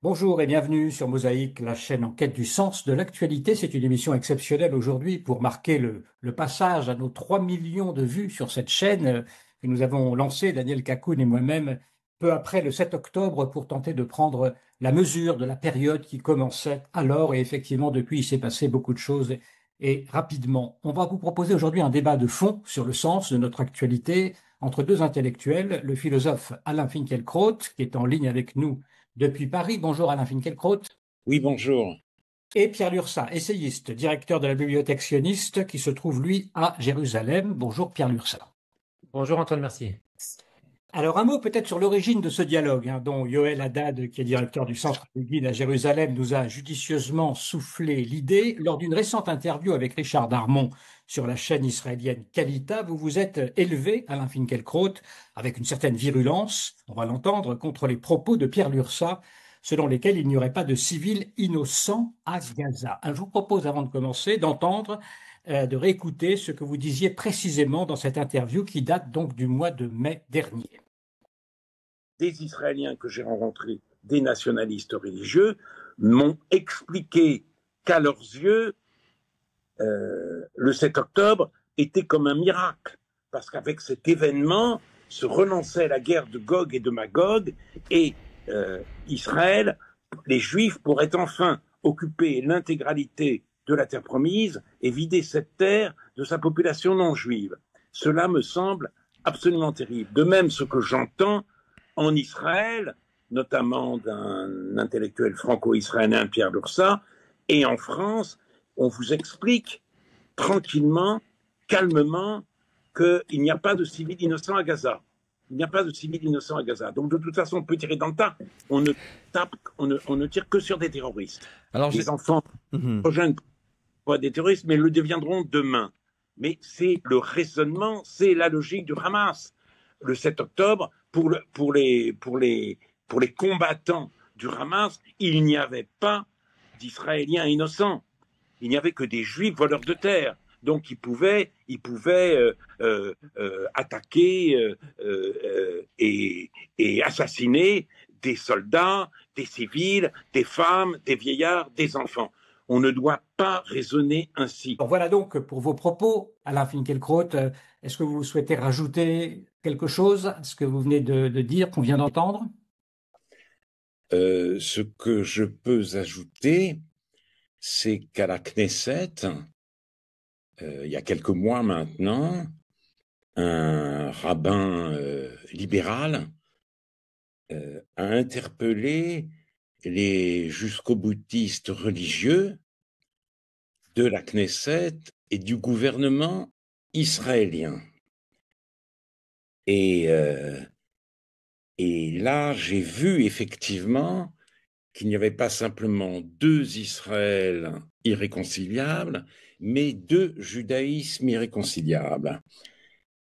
Bonjour et bienvenue sur Mosaïque, la chaîne en quête du sens de l'actualité. C'est une émission exceptionnelle aujourd'hui pour marquer le passage à nos 3 millions de vues sur cette chaîne que nous avons lancée, Daniel Cacoun et moi-même, peu après le 7 octobre pour tenter de prendre la mesure de la période qui commençait alors. Et effectivement, depuis, il s'est passé beaucoup de choses et rapidement. On va vous proposer aujourd'hui un débat de fond sur le sens de notre actualité entre deux intellectuels, le philosophe Alain Finkielkraut, qui est en ligne avec nous depuis Paris. Bonjour Alain Finkielkraut. Oui, bonjour. Et Pierre Lursa, essayiste, directeur de la bibliothèque sioniste, qui se trouve, lui, à Jérusalem. Bonjour Pierre Lursa. Bonjour Antoine, merci. Alors un mot peut-être sur l'origine de ce dialogue, dont Yoël Haddad, qui est directeur du Centre du Guide à Jérusalem, nous a judicieusement soufflé l'idée. Lors d'une récente interview avec Richard Darmon sur la chaîne israélienne Kalita, vous vous êtes élevé, Alain Finkielkraut, avec une certaine virulence, on va l'entendre, contre les propos de Pierre Lursa, selon lesquels il n'y aurait pas de civils innocents à Gaza. Alors, je vous propose, avant de commencer, d'entendre, de réécouter ce que vous disiez précisément dans cette interview qui date donc du mois de mai dernier. Des Israéliens que j'ai rencontrés, des nationalistes religieux, m'ont expliqué qu'à leurs yeux, le 7 octobre était comme un miracle, parce qu'avec cet événement se relançait la guerre de Gog et de Magog, et Israël, les Juifs pourraient enfin occuper l'intégralité de la terre promise et vider cette terre de sa population non juive. Cela me semble absolument terrible. De même, ce que j'entends en Israël, notamment d'un intellectuel franco-israélien, Pierre Lursa, et en France, on vous explique tranquillement, calmement, qu'il n'y a pas de civils innocents à Gaza. Il n'y a pas de civils innocents à Gaza. Donc, de toute façon, on peut tirer dans le tas. On ne tire que sur des terroristes. Alors, les enfants trop jeunes pas des terroristes, mais le deviendront demain. Mais c'est le raisonnement, c'est la logique du Hamas. Le 7 octobre, pour les combattants du Hamas, il n'y avait pas d'Israéliens innocents. Il n'y avait que des Juifs voleurs de terre. Donc, ils pouvaient attaquer et assassiner des soldats, des civils, des femmes, des vieillards, des enfants. On ne doit pas raisonner ainsi. Bon, voilà donc pour vos propos, Alain Finkielkraut. Est-ce que vous souhaitez rajouter quelque chose à ce que vous venez de dire, qu'on vient d'entendre? Ce que je peux ajouter, c'est qu'à la Knesset, il y a quelques mois maintenant, un rabbin libéral a interpellé les jusqu'au-boutistes religieux de la Knesset et du gouvernement israélien. Et là, j'ai vu effectivement qu'il n'y avait pas simplement deux Israël irréconciliables, mais deux judaïsmes irréconciliables.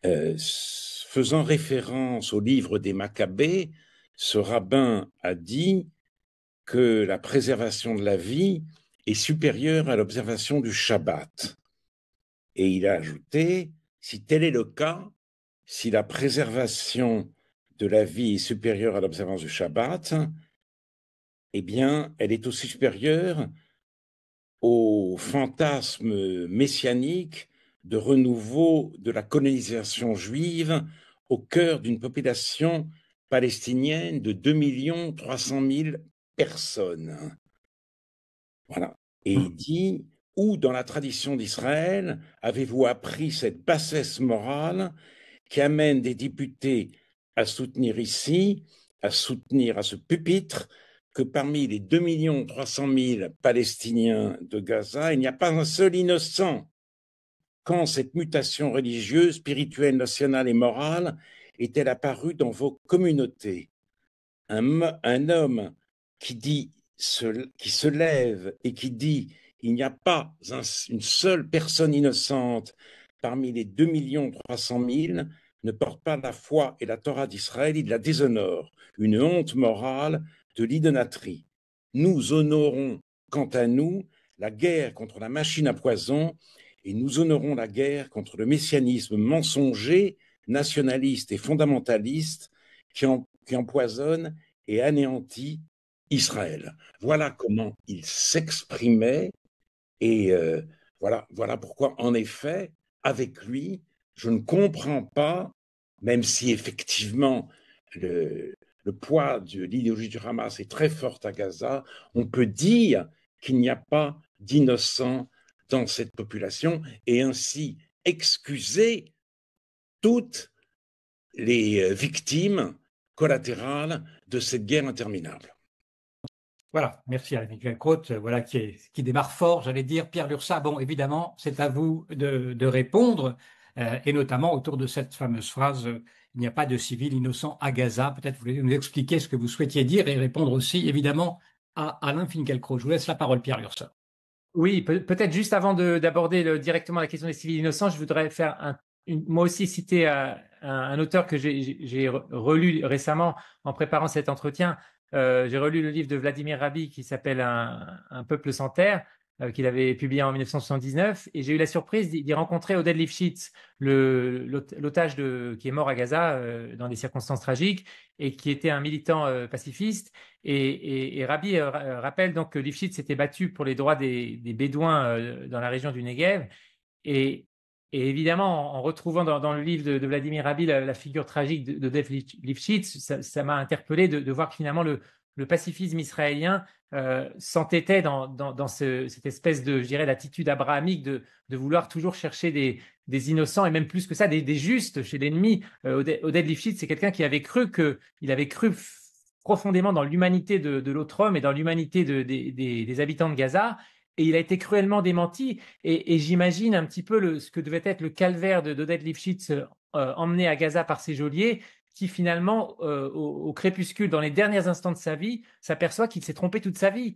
Faisant référence au livre des Maccabées, ce rabbin a dit que la préservation de la vie est supérieure à l'observation du Shabbat. Et il a ajouté, si tel est le cas, si la préservation de la vie est supérieure à l'observance du Shabbat, eh bien, elle est aussi supérieure au fantasme messianique de renouveau de la colonisation juive au cœur d'une population palestinienne de 2 300 000 personnes. Voilà. Et il dit, où dans la tradition d'Israël avez-vous appris cette bassesse morale qui amène des députés à soutenir ici, à soutenir à ce pupitre, que parmi les 2 300 000 Palestiniens de Gaza, il n'y a pas un seul innocent. Quand cette mutation religieuse, spirituelle, nationale et morale est-elle apparue dans vos communautés? Un homme qui se lève et qui dit il n'y a pas une seule personne innocente parmi les 2 300 000 ne porte pas la foi et la Torah d'Israël, il la déshonore, une honte morale de l'idolâtrie. Nous honorons, quant à nous, la guerre contre la machine à poison et nous honorons la guerre contre le messianisme mensonger, nationaliste et fondamentaliste qui empoisonne et anéantit Israël. Voilà comment il s'exprimait et voilà pourquoi, en effet, avec lui, je ne comprends pas, même si effectivement le poids de l'idéologie du Hamas est très fort à Gaza, on peut dire qu'il n'y a pas d'innocents dans cette population et ainsi excuser toutes les victimes collatérales de cette guerre interminable. Voilà, merci à Michael Crote, voilà, qui démarre fort, j'allais dire. Pierre Lursa, bon, évidemment, c'est à vous de répondre, et notamment autour de cette fameuse phrase, il n'y a pas de civils innocents à Gaza. Peut-être vous voulez nous expliquer ce que vous souhaitiez dire et répondre aussi, évidemment, à Alain Finkielkraut. Je vous laisse la parole, Pierre Lursa. Oui, peut-être juste avant d'aborder directement la question des civils innocents, je voudrais faire moi aussi citer un auteur que j'ai relu récemment en préparant cet entretien. J'ai relu le livre de Vladimir Rabin qui s'appelle Un peuple sans terre, qu'il avait publié en 1979, et j'ai eu la surprise d'y rencontrer Oded Lifshitz, l'otage qui est mort à Gaza dans des circonstances tragiques et qui était un militant pacifiste. Et Rabi rappelle donc que Lifshitz s'était battu pour les droits des Bédouins dans la région du Negev. Et, et évidemment, en retrouvant dans le livre de Vladimir Rabi la figure tragique de Dev Lifshitz, ça m'a interpellé de voir que finalement le pacifisme israélien s'entêtait dans cette espèce de, je dirais, d'attitude abrahamique de vouloir toujours chercher des innocents et même plus que ça, des justes chez l'ennemi. Oded Lifshitz, c'est quelqu'un qui avait cru il avait cru profondément dans l'humanité de l'autre homme et dans l'humanité des habitants de Gaza. Et il a été cruellement démenti. Et j'imagine un petit peu ce que devait être le calvaire d'Oded Lifshitz emmené à Gaza par ses geôliers, qui finalement, au crépuscule, dans les derniers instants de sa vie, s'aperçoit qu'il s'est trompé toute sa vie.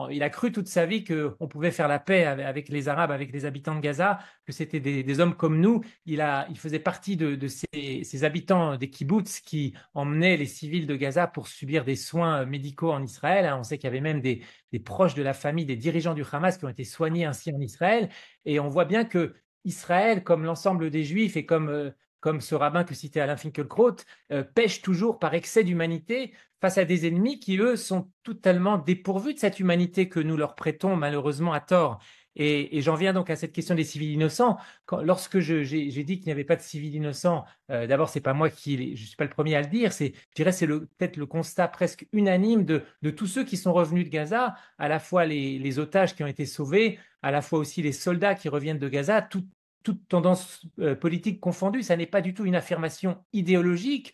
Il a cru toute sa vie qu'on pouvait faire la paix avec les Arabes, avec les habitants de Gaza, que c'était des hommes comme nous. Il faisait partie de ces habitants des kibbutz qui emmenaient les civils de Gaza pour subir des soins médicaux en Israël. On sait qu'il y avait même des proches de la famille, des dirigeants du Hamas qui ont été soignés ainsi en Israël. Et on voit bien que Israël, comme l'ensemble des Juifs et comme ce rabbin que citait Alain Finkielkraut, pêche toujours par excès d'humanité face à des ennemis qui, eux, sont totalement dépourvus de cette humanité que nous leur prêtons malheureusement à tort. Et j'en viens donc à cette question des civils innocents. Lorsque j'ai dit qu'il n'y avait pas de civils innocents, d'abord, c'est pas moi je suis pas le premier à le dire, je dirais c'est peut-être le constat presque unanime de tous ceux qui sont revenus de Gaza, à la fois les otages qui ont été sauvés, à la fois aussi les soldats qui reviennent de Gaza, toute tendance politique confondue. Ça n'est pas du tout une affirmation idéologique,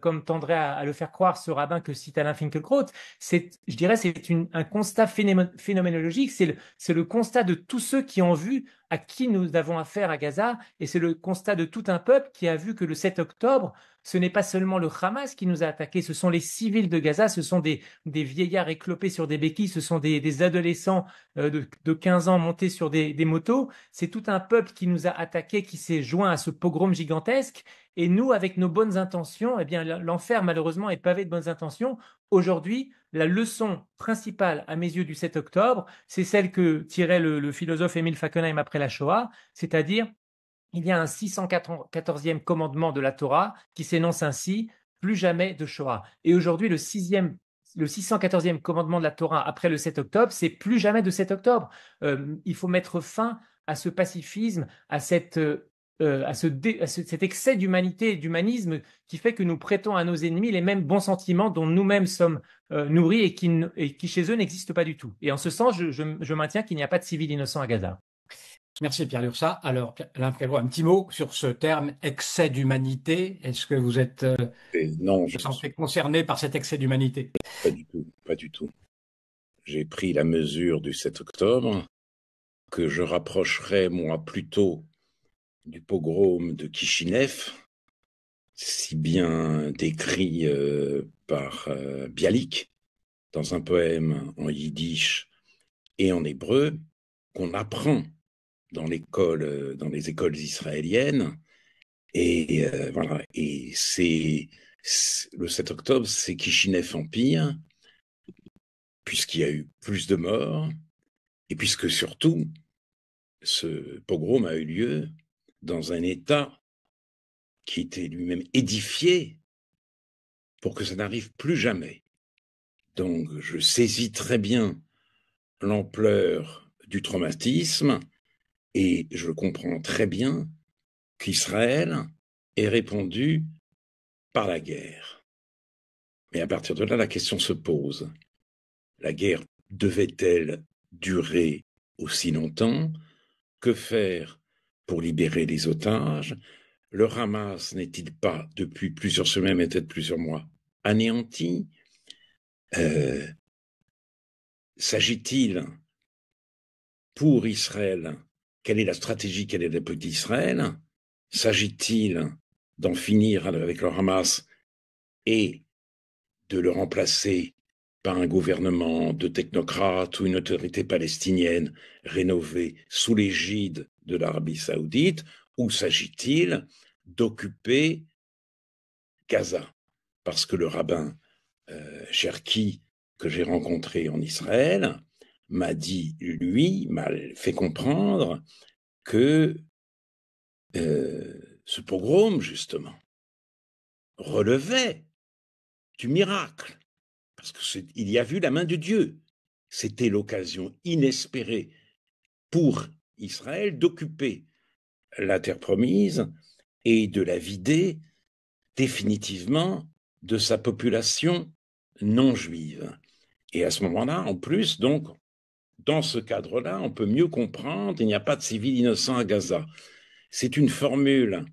comme tendrait à le faire croire ce rabbin que cite Alain Finkielkraut. Je dirais, c'est un constat phénoménologique. C'est le constat de tous ceux qui ont vu à qui nous avons affaire à Gaza, et c'est le constat de tout un peuple qui a vu que le 7 octobre, ce n'est pas seulement le Hamas qui nous a attaqués, ce sont les civils de Gaza, ce sont des vieillards éclopés sur des béquilles, ce sont des adolescents de 15 ans montés sur des motos. C'est tout un peuple qui nous a attaqués, qui s'est joint à ce pogrom gigantesque. Et nous, avec nos bonnes intentions, eh bien, l'enfer, malheureusement, est pavé de bonnes intentions. Aujourd'hui, la leçon principale, à mes yeux, du 7 octobre, c'est celle que tirait le philosophe Émile Fackenheim après la Shoah, c'est-à-dire il y a un 614e commandement de la Torah qui s'énonce ainsi: plus jamais de Shoah. Et aujourd'hui, le 614e commandement de la Torah après le 7 octobre, c'est plus jamais de 7 octobre. Il faut mettre fin à ce pacifisme, cet excès d'humanité et d'humanisme qui fait que nous prêtons à nos ennemis les mêmes bons sentiments dont nous-mêmes sommes nourris et qui chez eux n'existent pas du tout. Et en ce sens, je maintiens qu'il n'y a pas de civils innocents à Gaza. Merci Pierre Lursa. Alors, Alain Finkielkraut, un petit mot sur ce terme excès d'humanité. Est-ce que vous êtes Non, vous sentez concerné par cet excès d'humanité? pas du tout, pas du tout. J'ai pris la mesure du 7 octobre, que je rapprocherais, moi, plutôt du pogrom de Kishinev, si bien décrit par Bialik dans un poème en yiddish et en hébreu, qu'on apprend dans les écoles israéliennes. Et voilà. Et le 7 octobre, c'est Kishinev Empire, puisqu'il y a eu plus de morts, et puisque surtout, ce pogrom a eu lieu dans un État qui était lui-même édifié pour que ça n'arrive plus jamais. Donc, je saisis très bien l'ampleur du traumatisme et je comprends très bien qu'Israël ait répondu par la guerre. Mais à partir de là, la question se pose. La guerre devait-elle durer aussi longtemps? Que faire pour libérer les otages? Le Hamas n'est-il pas, depuis plusieurs semaines, peut-être plusieurs mois, anéanti? S'agit-il pour Israël, quelle est la stratégie, quelle est la politique d'Israël? S'agit-il d'en finir avec le Hamas et de le remplacer par un gouvernement de technocrates ou une autorité palestinienne rénovée sous l'égide de l'Arabie saoudite, ou s'agit-il d'occuper Gaza? Parce que le rabbin Cherki, que j'ai rencontré en Israël, m'a dit, lui, m'a fait comprendre que ce pogrom, justement, relevait du miracle, parce qu'il y a vu la main de Dieu. C'était l'occasion inespérée pour Israël d'occuper la terre promise et de la vider définitivement de sa population non juive. Et à ce moment-là, en plus, donc, dans ce cadre-là, on peut mieux comprendre qu'il n'y a pas de civils innocents à Gaza. C'est une formule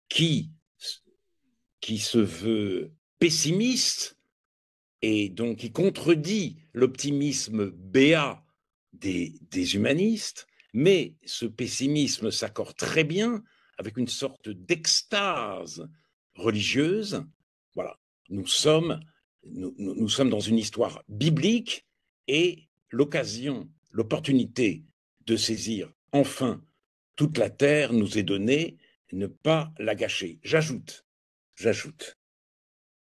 qui se veut pessimiste et donc qui contredit l'optimisme béat des humanistes, mais ce pessimisme s'accorde très bien avec une sorte d'extase religieuse. Voilà, nous sommes dans une histoire biblique et l'opportunité de saisir enfin toute la terre nous est donnée, ne pas la gâcher. J'ajoute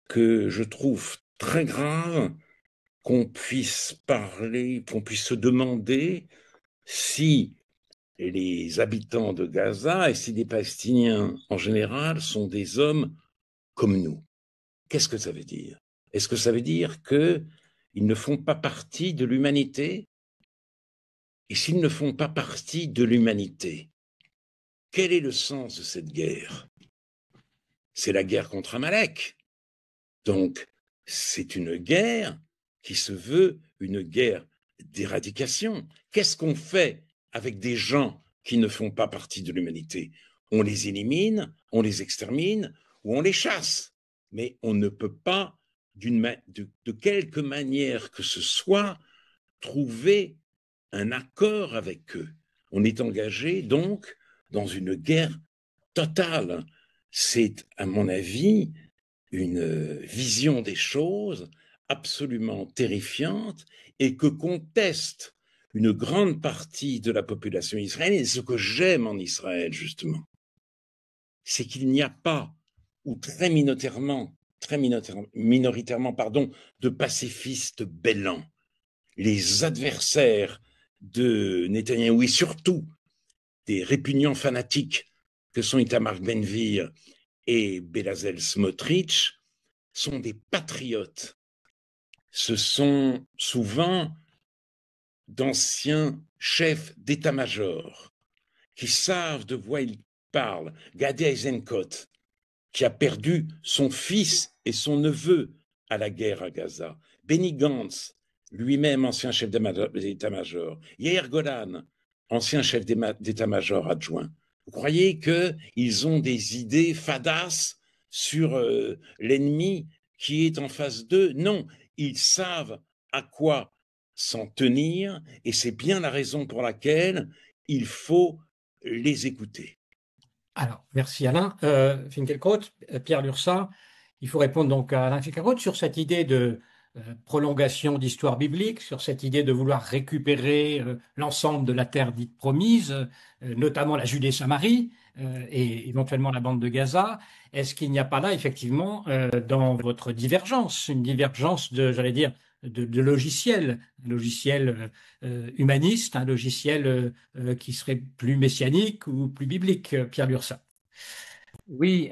que je trouve très grave qu'on puisse parler, qu'on puisse se demander si les habitants de Gaza et si les Palestiniens en général sont des hommes comme nous. Qu'est-ce que ça veut dire? Est-ce que ça veut dire qu'ils ne font pas partie de l'humanité? Et s'ils ne font pas partie de l'humanité, quel est le sens de cette guerre? C'est la guerre contre Amalek. Donc, c'est une guerre qui se veut une guerre d'éradication. Qu'est-ce qu'on fait avec des gens qui ne font pas partie de l'humanité? On les élimine, on les extermine ou on les chasse. Mais on ne peut pas, de quelque manière que ce soit, trouver un accord avec eux. On est engagé donc dans une guerre totale. C'est, à mon avis, une vision des choses absolument terrifiante et que conteste une grande partie de la population israélienne. Et ce que j'aime en Israël, justement, c'est qu'il n'y a pas, ou très minoritairement, de pacifistes bêlants. Les adversaires de Netanyahou et surtout des répugnants fanatiques que sont Itamar Ben-Gvir et Bezalel Smotrich sont des patriotes. Ce sont souvent d'anciens chefs d'état-major qui savent de quoi ils parlent. Gadi Eisenkot, qui a perdu son fils et son neveu à la guerre à Gaza. Benny Gantz, lui-même ancien chef d'état-major. Yair Golan, ancien chef d'état-major adjoint. Vous croyez qu'ils ont des idées fadas sur l'ennemi qui est en face d'eux? Non, ils savent à quoi s'en tenir et c'est bien la raison pour laquelle il faut les écouter. Alors, merci Alain. Finkielkraut, Pierre Lurçat, il faut répondre donc à Alain Finkielkraut sur cette idée de prolongation d'histoire biblique, sur cette idée de vouloir récupérer l'ensemble de la terre dite promise, notamment la Judée-Samarie et éventuellement la bande de Gaza. Est-ce qu'il n'y a pas là, effectivement, dans votre divergence, une divergence de, j'allais dire, de logiciel, un logiciel humaniste, un logiciel qui serait plus messianique ou plus biblique, Pierre Lurçat? Oui,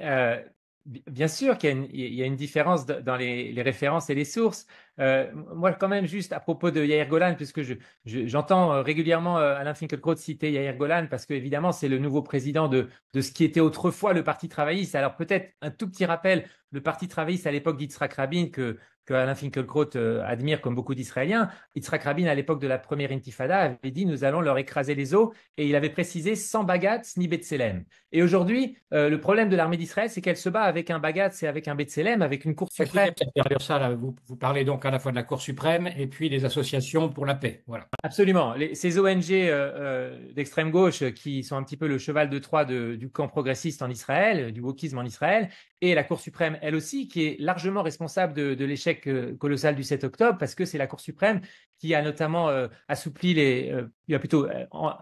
bien sûr qu'il y a une différence dans les références et les sources. Moi, quand même, juste à propos de Yair Golan, puisque j'entends régulièrement Alain Finkielkraut citer Yair Golan, parce qu'évidemment, c'est le nouveau président de ce qui était autrefois le Parti travailliste. Alors peut-être un tout petit rappel, le Parti travailliste à l'époque d'Yitzhak Rabin, que Alain Finkielkraut admire comme beaucoup d'Israéliens. Yitzhak Rabin, à l'époque de la première intifada, avait dit nous allons leur écraser les os, et il avait précisé sans bagatz ni B'Tselem. Et aujourd'hui, le problème de l'armée d'Israël, c'est qu'elle se bat avec un bagatz et avec un B'Tselem, avec une cour suprême. Derrière ça, là, vous parlez donc à la fois de la Cour suprême et puis des associations pour la paix. Voilà. Absolument. Ces ONG d'extrême gauche qui sont un petit peu le cheval de Troie du camp progressiste en Israël, du wokisme en Israël, et la Cour suprême, elle aussi, qui est largement responsable de l'échec colossal du 7 octobre, parce que c'est la Cour suprême qui a notamment assoupli il a plutôt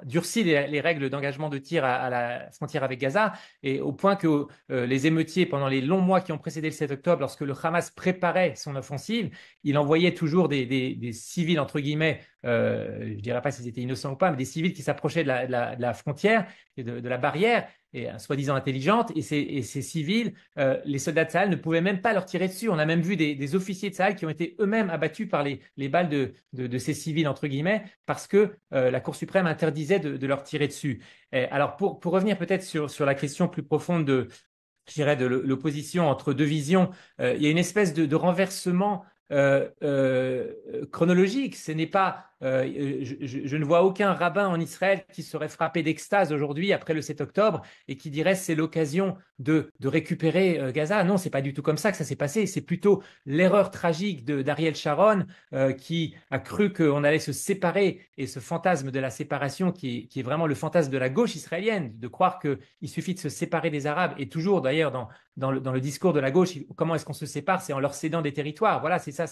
durci les règles d'engagement de tir à la frontière avec Gaza, et au point que les émeutiers, pendant les longs mois qui ont précédé le 7 octobre, lorsque le Hamas préparait son offensive, il envoyait toujours des civils, entre guillemets, je ne dirais pas s'ils étaient innocents ou pas, mais des civils qui s'approchaient de la frontière, et de la barrière, et soi-disant intelligente, et ces civils, les soldats de Tsahal ne pouvaient même pas leur tirer dessus. On a même vu des officiers de Tsahal qui ont été eux-mêmes abattus par les balles de ces civils, entre guillemets, parce que la Cour suprême interdisait de leur tirer dessus. Alors, pour revenir peut-être sur la question plus profonde je dirais, de l'opposition entre deux visions, il y a une espèce de renversement chronologique. Ce n'est pas, je ne vois aucun rabbin en Israël qui serait frappé d'extase aujourd'hui après le 7 octobre et qui dirait c'est l'occasion de récupérer Gaza. Non, c'est pas du tout comme ça que ça s'est passé. C'est plutôt l'erreur tragique d'Ariel Sharon qui a cru qu'on allait se séparer, et ce fantasme de la séparation qui est vraiment le fantasme de la gauche israélienne, de croire qu'il suffit de se séparer des Arabes, et toujours d'ailleurs dans le discours de la gauche, comment est-ce qu'on se sépare? C'est en leur cédant des territoires. Voilà, c'est ça,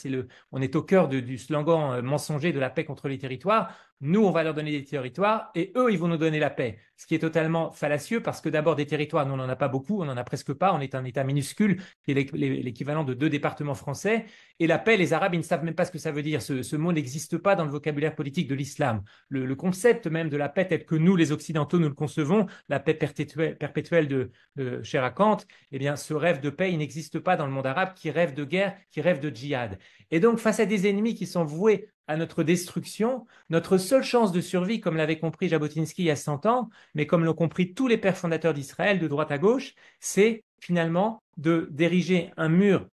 on est au cœur du slogan mensonger de la paix contre les territoires. Nous, on va leur donner des territoires et eux, ils vont nous donner la paix. Ce qui est totalement fallacieux, parce que d'abord, des territoires, nous, on n'en a pas beaucoup, on n'en a presque pas. On est un État minuscule qui est l'équivalent de 2 départements français. Et la paix, les Arabes, ils ne savent même pas ce que ça veut dire. Ce mot n'existe pas dans le vocabulaire politique de l'islam. Le concept même de la paix tel que nous, les Occidentaux, nous le concevons, la paix perpétuelle de Cher Kant, eh bien, ce rêve de paix, il n'existe pas dans le monde arabe, qui rêve de guerre, qui rêve de djihad. Et donc, face à des ennemis qui sont voués à notre destruction, notre seule chance de survie, comme l'avait compris Jabotinsky il y a 100 ans, mais comme l'ont compris tous les pères fondateurs d'Israël, de droite à gauche, c'est finalement d'ériger un mur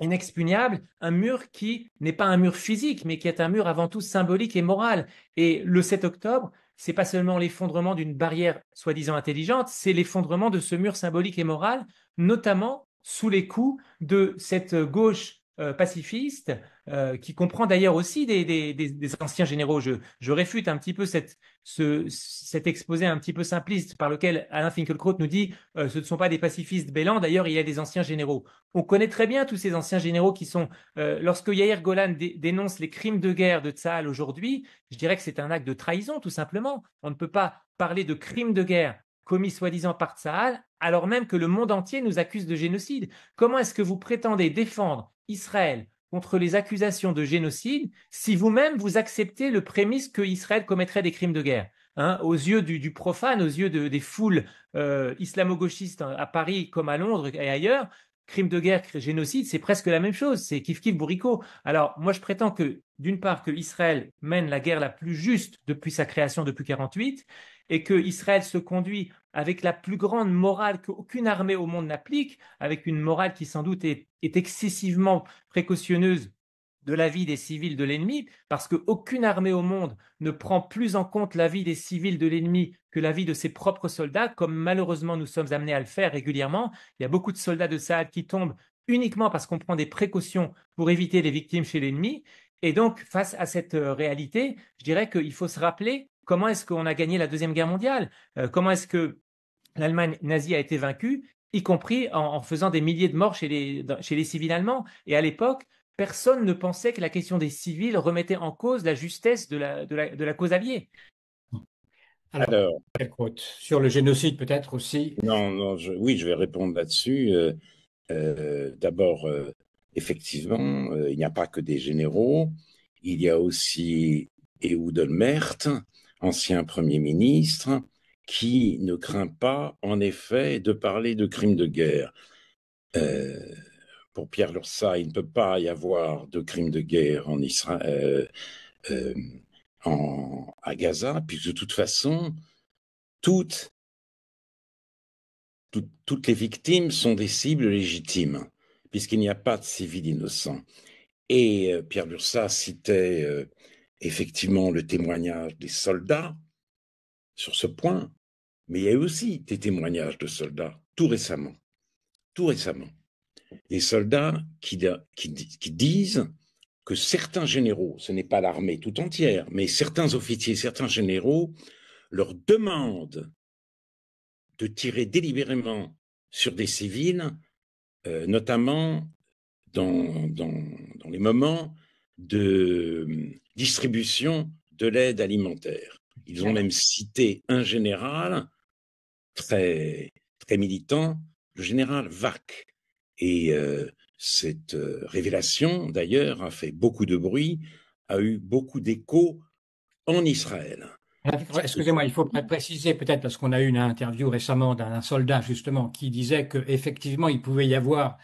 inexpugnable, un mur qui n'est pas un mur physique, mais qui est un mur avant tout symbolique et moral. Et le 7 octobre, c'est pas seulement l'effondrement d'une barrière soi-disant intelligente, c'est l'effondrement de ce mur symbolique et moral, notamment sous les coups de cette gauche pacifiste, qui comprend d'ailleurs aussi des anciens généraux. Je réfute un petit peu cet exposé un petit peu simpliste par lequel Alain Finkielkraut nous dit ce ne sont pas des pacifistes bêlants, d'ailleurs il y a des anciens généraux. On connaît très bien tous ces anciens généraux qui sont, lorsque Yair Golan dénonce les crimes de guerre de Tsahal aujourd'hui, je dirais que c'est un acte de trahison tout simplement. On ne peut pas parler de crimes de guerre commis soi-disant par Tsahal, alors même que le monde entier nous accuse de génocide. Comment est-ce que vous prétendez défendre Israël contre les accusations de génocide si vous-même vous acceptez le prémisse que Israël commettrait des crimes de guerre, hein, aux yeux du profane, aux yeux des foules islamo-gauchistes à Paris comme à Londres et ailleurs? Crime de guerre, génocide, c'est presque la même chose, c'est kiff-kiff bourricot. Alors, moi, je prétends que, d'une part, que Israël mène la guerre la plus juste depuis sa création, depuis 48, et que Israël se conduit avec la plus grande morale qu'aucune armée au monde n'applique, avec une morale qui sans doute est excessivement précautionneuse de la vie des civils de l'ennemi, parce qu'aucune armée au monde ne prend plus en compte la vie des civils de l'ennemi que la vie de ses propres soldats, comme malheureusement nous sommes amenés à le faire régulièrement. Il y a beaucoup de soldats de Tsahal qui tombent uniquement parce qu'on prend des précautions pour éviter les victimes chez l'ennemi. Et donc, face à cette réalité, je dirais qu'il faut se rappeler comment est-ce qu'on a gagné la Deuxième Guerre mondiale, comment est-ce que l'Allemagne nazie a été vaincue, y compris en faisant des milliers de morts chez les civils allemands. Et à l'époque, personne ne pensait que la question des civils remettait en cause la justesse de la cause alliée. Alors, sur le génocide peut-être aussi. Non, oui, je vais répondre là-dessus. D'abord, effectivement, il n'y a pas que des généraux. Il y a aussi Ehud Olmert, ancien Premier ministre, qui ne craint pas, en effet, de parler de crimes de guerre. pour Pierre Lursa, il ne peut pas y avoir de crimes de guerre en Israël, à Gaza, puisque de toute façon, toutes les victimes sont des cibles légitimes, puisqu'il n'y a pas de civils innocents. Et Pierre Lursa citait effectivement le témoignage des soldats sur ce point, mais il y a eu aussi des témoignages de soldats tout récemment, des soldats qui disent que certains généraux, ce n'est pas l'armée tout entière, mais certains officiers, certains généraux leur demandent de tirer délibérément sur des civils, notamment dans les moments de distribution de l'aide alimentaire. Ils ont même cité un général très, très militant, le général Vac. Et cette révélation, d'ailleurs, a fait beaucoup de bruit, a eu beaucoup d'écho en Israël. Excusez-moi, il faut préciser peut-être, parce qu'on a eu une interview récemment d'un soldat justement qui disait qu'effectivement il pouvait y avoir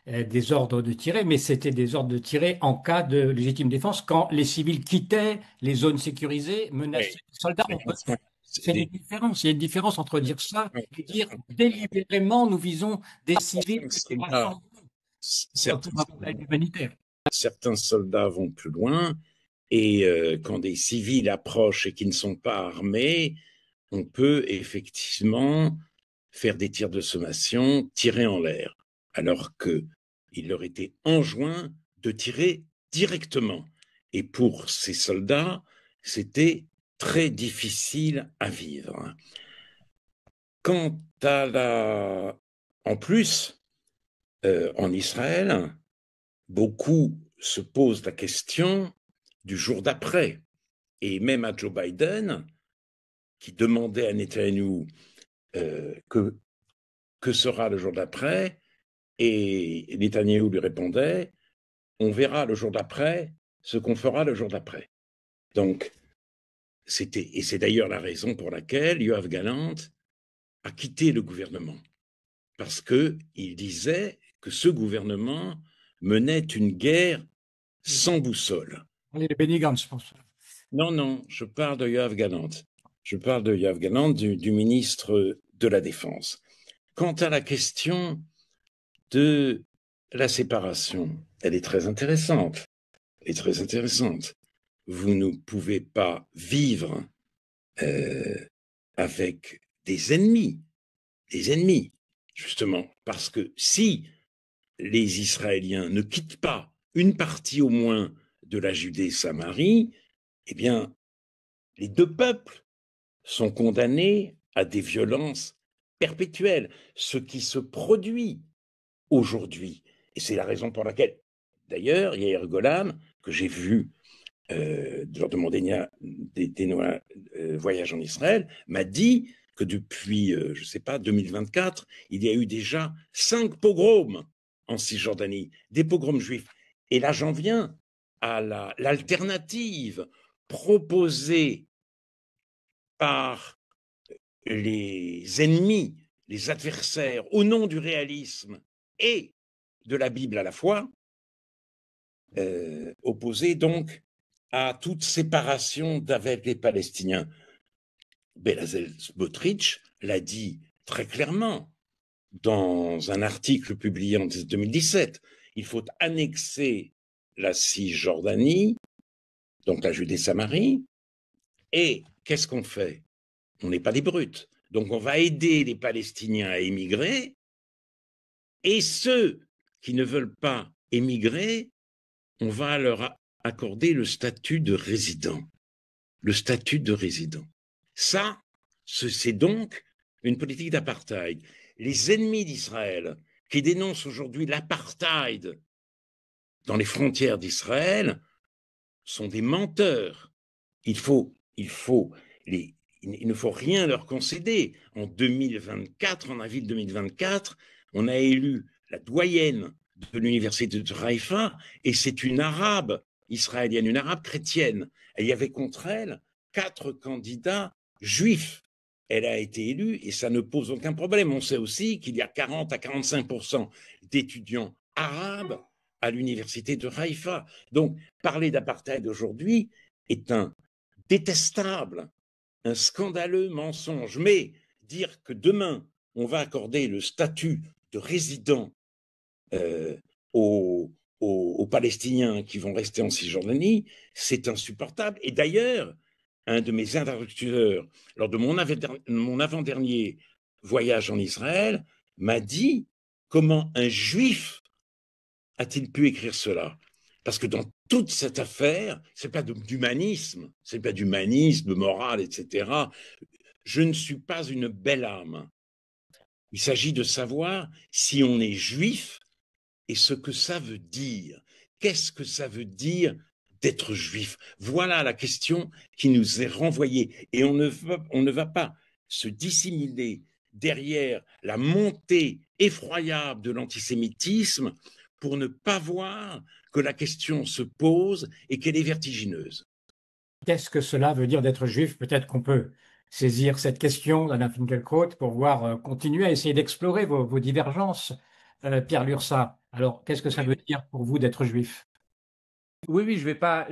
des ordres de tirer, mais c'était des ordres de tirer en cas de légitime défense, quand les civils quittaient les zones sécurisées, menaçaient les soldats. C'est une différence. Il y a une différence entre dire ça et dire délibérément nous visons des civils. Certains soldats vont plus loin. Et quand des civils approchent et qui ne sont pas armés, on peut effectivement faire des tirs de sommation, tirer en l'air, alors qu'il leur était enjoint de tirer directement. Et pour ces soldats, c'était très difficile à vivre. Quant à En plus, en Israël, beaucoup se posent la question du jour d'après. Et même à Joe Biden, qui demandait à Netanyahou que sera le jour d'après, et Netanyahou lui répondait, on verra le jour d'après ce qu'on fera le jour d'après. Donc, et c'est d'ailleurs la raison pour laquelle Yoav Gallant a quitté le gouvernement, parce qu'il disait que ce gouvernement menait une guerre sans boussole. Les Benny Gantz, je pense. Non, je parle de Yoav Gallant. Je parle de Yoav Gallant, du ministre de la Défense. Quant à la question de la séparation, elle est très intéressante. Vous ne pouvez pas vivre avec des ennemis, justement, parce que si les Israéliens ne quittent pas une partie au moins de la Judée-Samarie, eh bien, les deux peuples sont condamnés à des violences perpétuelles, ce qui se produit aujourd'hui. Et c'est la raison pour laquelle, d'ailleurs, Yair Golan, que j'ai vu lors de mon voyage en Israël, m'a dit que depuis, je ne sais pas, 2024, il y a eu déjà 5 pogroms en Cisjordanie, des pogroms juifs. Et là, j'en viens à l'alternative proposée par les ennemis, les adversaires, au nom du réalisme et de la Bible à la fois, opposée donc à toute séparation d'avec les Palestiniens. Bezalel Smotrich l'a dit très clairement dans un article publié en 2017. Il faut annexer la Cisjordanie, donc la Judée-Samarie, et qu'est-ce qu'on fait? On n'est pas des brutes. Donc on va aider les Palestiniens à émigrer, et ceux qui ne veulent pas émigrer, on va leur accorder le statut de résident. Ça, c'est donc une politique d'apartheid. Les ennemis d'Israël qui dénoncent aujourd'hui l'apartheid dans les frontières d'Israël sont des menteurs. Il ne faut rien leur concéder. En avril 2024, on a élu la doyenne de l'université de Haïfa, et c'est une arabe israélienne, une arabe chrétienne. Et il y avait contre elle 4 candidats juifs. Elle a été élue et ça ne pose aucun problème. On sait aussi qu'il y a 40 à 45% d'étudiants arabe à l'université de Haïfa. Donc, parler d'apartheid aujourd'hui est un détestable, un scandaleux mensonge. Mais dire que demain, on va accorder le statut de résident aux Palestiniens qui vont rester en Cisjordanie, c'est insupportable. Et d'ailleurs, un de mes interlocuteurs, lors de mon avant-dernier voyage en Israël, m'a dit comment un juif a-t-il pu écrire cela? Parce que dans toute cette affaire, c'est pas d'humanisme, c'est pas d'humanisme moral, etc. Je ne suis pas une belle âme. Il s'agit de savoir si on est juif et ce que ça veut dire. Qu'est-ce que ça veut dire d'être juif? Voilà la question qui nous est renvoyée. Et on ne va pas se dissimuler derrière la montée effroyable de l'antisémitisme pour ne pas voir que la question se pose et qu'elle est vertigineuse. Qu'est-ce que cela veut dire d'être juif? Peut-être qu'on peut saisir cette question d'Alain Finkielkraut pour continuer à essayer d'explorer vos divergences, Pierre Lurçat. Alors, qu'est-ce que ça veut dire pour vous d'être juif? Oui, je vais pas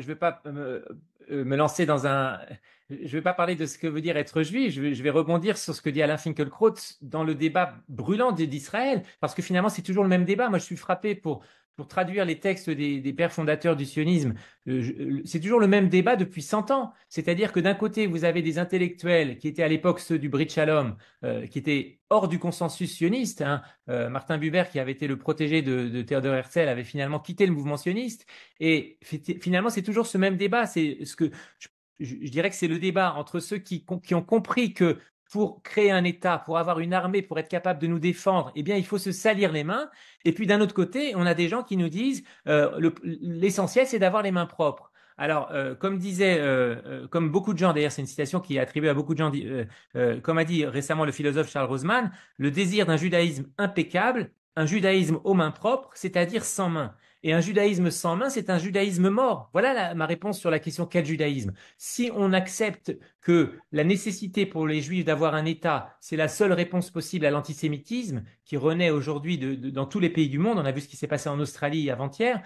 me lancer je vais pas parler de ce que veut dire être juif. Je vais rebondir sur ce que dit Alain Finkielkraut dans le débat brûlant d'Israël, parce que finalement c'est toujours le même débat. Moi, je suis frappé pour traduire les textes des pères fondateurs du sionisme. C'est toujours le même débat depuis 100 ans. C'est-à-dire que d'un côté, vous avez des intellectuels qui étaient à l'époque ceux du Brit Shalom, qui étaient hors du consensus sioniste. Martin Buber, qui avait été le protégé de Theodor Herzl, avait finalement quitté le mouvement sioniste. Et finalement, c'est toujours ce même débat. C'est ce que je dirais que c'est le débat entre ceux qui ont compris que pour créer un État, pour avoir une armée, pour être capable de nous défendre, eh bien, il faut se salir les mains. Et puis d'un autre côté, on a des gens qui nous disent l'essentiel, c'est d'avoir les mains propres. Alors, comme beaucoup de gens, d'ailleurs, c'est une citation qui est attribuée à beaucoup de gens, comme a dit récemment le philosophe Charles Roseman, le désir d'un judaïsme impeccable, un judaïsme aux mains propres, c'est-à-dire sans mains. Et un judaïsme sans main, c'est un judaïsme mort. Voilà ma réponse sur la question quel judaïsme. Si on accepte que la nécessité pour les juifs d'avoir un État, c'est la seule réponse possible à l'antisémitisme qui renaît aujourd'hui dans tous les pays du monde, on a vu ce qui s'est passé en Australie avant-hier,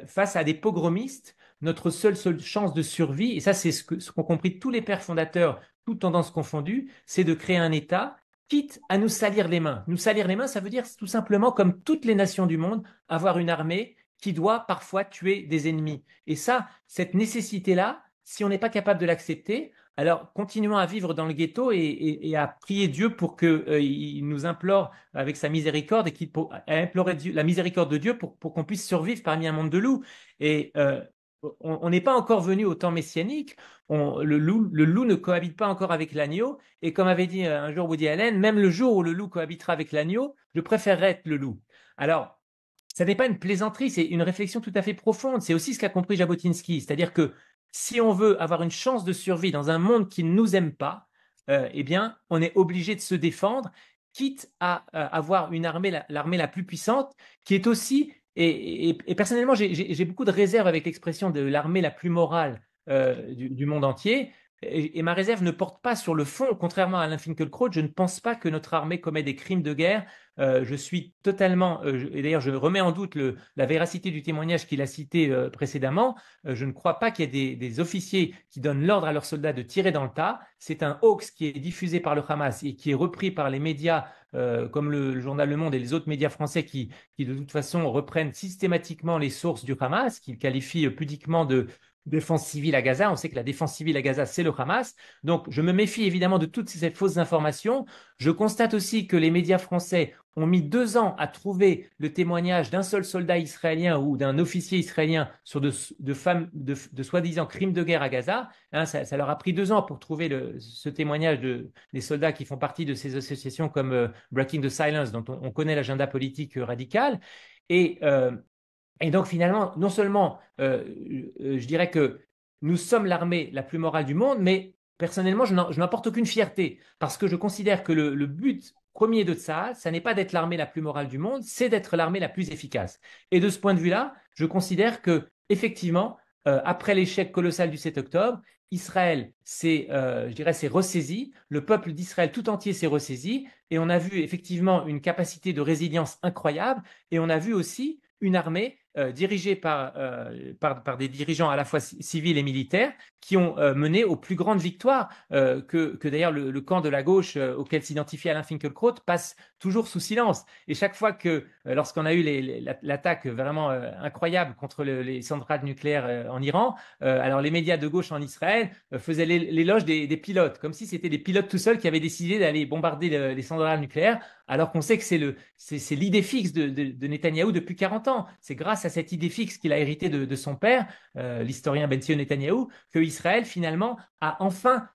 face à des pogromistes, notre seule chance de survie, et ça c'est ce qu'ont compris tous les pères fondateurs, toutes tendances confondues, c'est de créer un État quitte à nous salir les mains. Nous salir les mains, ça veut dire tout simplement, comme toutes les nations du monde, avoir une armée qui doit parfois tuer des ennemis. Et ça, cette nécessité-là, si on n'est pas capable de l'accepter, alors continuons à vivre dans le ghetto et à prier Dieu pour qu'il nous implore avec sa miséricorde et à implorer la miséricorde de Dieu pour qu'on puisse survivre parmi un monde de loups. Et on n'est pas encore venu au temps messianique. Le loup ne cohabite pas encore avec l'agneau. Et comme avait dit un jour Woody Allen, même le jour où le loup cohabitera avec l'agneau, je préférerais être le loup. Alors, ça n'est pas une plaisanterie, c'est une réflexion tout à fait profonde. C'est aussi ce qu'a compris Jabotinsky, c'est-à-dire que si on veut avoir une chance de survie dans un monde qui ne nous aime pas, eh bien, on est obligé de se défendre, quitte à avoir une armée, l'armée la plus puissante, qui est aussi, et personnellement, j'ai beaucoup de réserve avec l'expression de l'armée la plus morale du monde entier. Et ma réserve ne porte pas sur le fond, contrairement à Alain Finkielkraut, je ne pense pas que notre armée commet des crimes de guerre. Je suis totalement, et d'ailleurs je remets en doute la véracité du témoignage qu'il a cité précédemment. Je ne crois pas qu'il y ait des officiers qui donnent l'ordre à leurs soldats de tirer dans le tas. C'est un hoax qui est diffusé par le Hamas et qui est repris par les médias comme le journal Le Monde et les autres médias français qui de toute façon reprennent systématiquement les sources du Hamas, qu'ils qualifient pudiquement de défense civile à Gaza. On sait que la défense civile à Gaza, c'est le Hamas. Donc, je me méfie évidemment de toutes ces fausses informations. Je constate aussi que les médias français ont mis 2 ans à trouver le témoignage d'un seul soldat israélien ou d'un officier israélien sur de soi-disant crimes de guerre à Gaza. Ça leur a pris 2 ans pour trouver ce témoignage des soldats qui font partie de ces associations comme Breaking the Silence, dont on connaît l'agenda politique radical. Et donc finalement, non seulement je dirais que nous sommes l'armée la plus morale du monde, mais personnellement, je n'en porte aucune fierté parce que je considère que le but premier de Tsahal, ça n'est pas d'être l'armée la plus morale du monde, c'est d'être l'armée la plus efficace. Et de ce point de vue-là, je considère que effectivement, après l'échec colossal du 7 octobre, Israël s'est ressaisi, le peuple d'Israël tout entier s'est ressaisi, et on a vu effectivement une capacité de résilience incroyable, et on a vu aussi une armée dirigée par des dirigeants à la fois civils et militaires qui ont mené aux plus grandes victoires que d'ailleurs le camp de la gauche auquel s'identifie Alain Finkielkraut passe toujours sous silence. Et chaque fois que, lorsqu'on a eu l'attaque vraiment incroyable contre les centrales nucléaires en Iran, alors les médias de gauche en Israël faisaient l'éloge des pilotes, comme si c'était des pilotes tout seuls qui avaient décidé d'aller bombarder les centrales nucléaires, alors qu'on sait que c'est l'idée fixe de Netanyahou depuis 40 ans. C'est grâce à cette idée fixe qu'il a hérité de son père, l'historien Benzion Netanyahou, que Israël finalement a enfin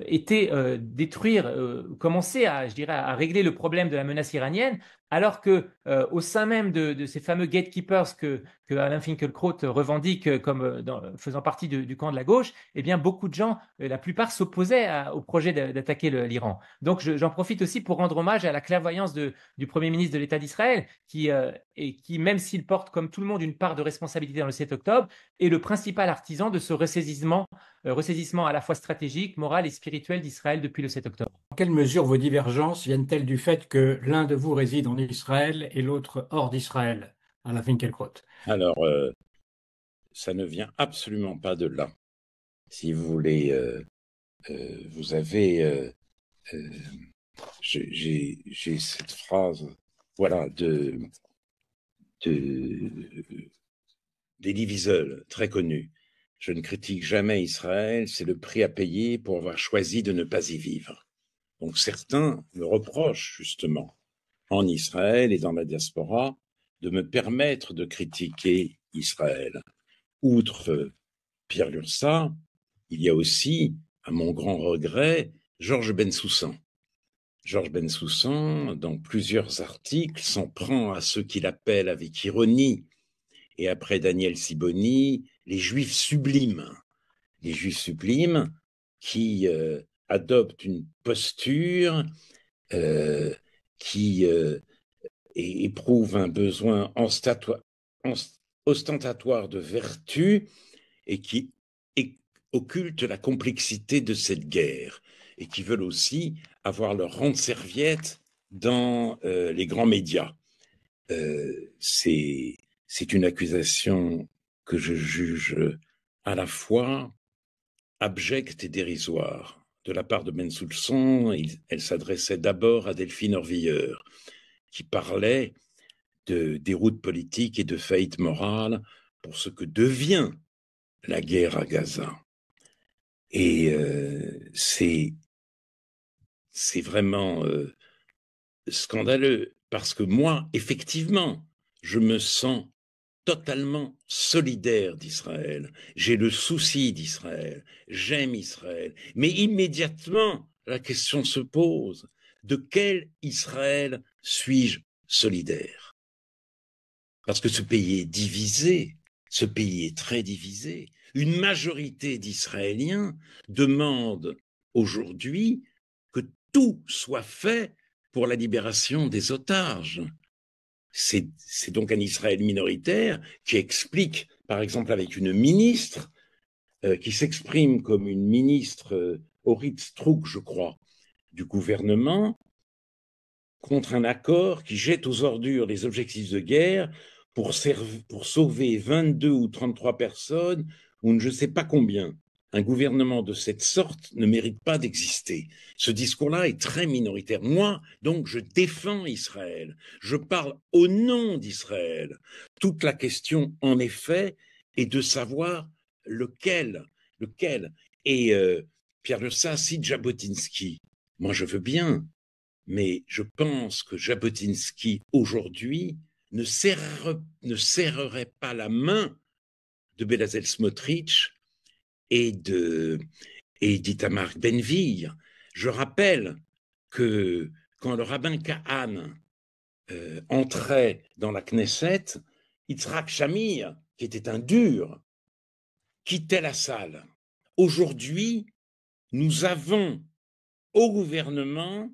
été détruire, commencer à, je dirais, à régler le problème de la menace iranienne, alors que au sein même de ces fameux gatekeepers que Alain Finkielkraut revendique comme faisant partie du camp de la gauche, eh bien beaucoup de gens, la plupart s'opposaient au projet d'attaquer l'Iran. Donc j'en profite aussi pour rendre hommage à la clairvoyance du Premier ministre de l'État d'Israël, qui, même s'il porte comme tout le monde une part de responsabilité dans le 7 octobre, est le principal artisan de ce ressaisissement à la fois stratégique, moral et spirituel d'Israël depuis le 7 octobre. En quelle mesure vos divergences viennent-elles du fait que l'un de vous réside en Israël et l'autre hors d'Israël, Alain Finkielkraut? Alors, ça ne vient absolument pas de là. Si vous voulez, vous avez, j'ai cette phrase, voilà, d'Elie Wiesel, très connue. Je ne critique jamais Israël, c'est le prix à payer pour avoir choisi de ne pas y vivre. Donc certains me reprochent justement, en Israël et dans la diaspora, de me permettre de critiquer Israël. Outre Pierre Lursa, il y a aussi, à mon grand regret, Georges Bensoussan. Georges Bensoussan, dans plusieurs articles, s'en prend à ceux qu'il appelle avec ironie, et après Daniel Siboni, les Juifs sublimes. Les Juifs sublimes qui adoptent une posture qui éprouve un besoin ostentatoire de vertu et qui occulte la complexité de cette guerre et qui veulent aussi avoir leur rente-serviette dans les grands médias. C'est une accusation que je juge à la fois abjecte et dérisoire. De la part de Bensoussan, elle s'adressait d'abord à Delphine Orvilleur, qui parlait de déroute politique et de faillite morale pour ce que devient la guerre à Gaza. Et c'est vraiment scandaleux, parce que moi, effectivement, je me sens totalement solidaire d'Israël. J'ai le souci d'Israël. J'aime Israël. Mais immédiatement, la question se pose, de quel Israël suis-je solidaire? Parce que ce pays est divisé. Ce pays est très divisé. Une majorité d'Israéliens demande aujourd'hui que tout soit fait pour la libération des otages. C'est donc un Israël minoritaire qui explique, par exemple avec une ministre, qui s'exprime comme une ministre, Orit Strouk, je crois, du gouvernement, contre un accord qui jette aux ordures les objectifs de guerre pour sauver 22 ou 33 personnes, ou je ne sais pas combien. Un gouvernement de cette sorte ne mérite pas d'exister. Ce discours-là est très minoritaire. Moi, donc, je défends Israël. Je parle au nom d'Israël. Toute la question, en effet, est de savoir lequel. Et Pierre Lursa cite Jabotinsky. Moi, je veux bien, mais je pense que Jabotinsky, aujourd'hui, ne serrerait pas la main de Bezalel Smotrich et d'Itamar Ben-Gvir. Je rappelle que quand le rabbin Kahan entrait dans la Knesset, Yitzhak Shamir, qui était un dur, quittait la salle. Aujourd'hui, nous avons au gouvernement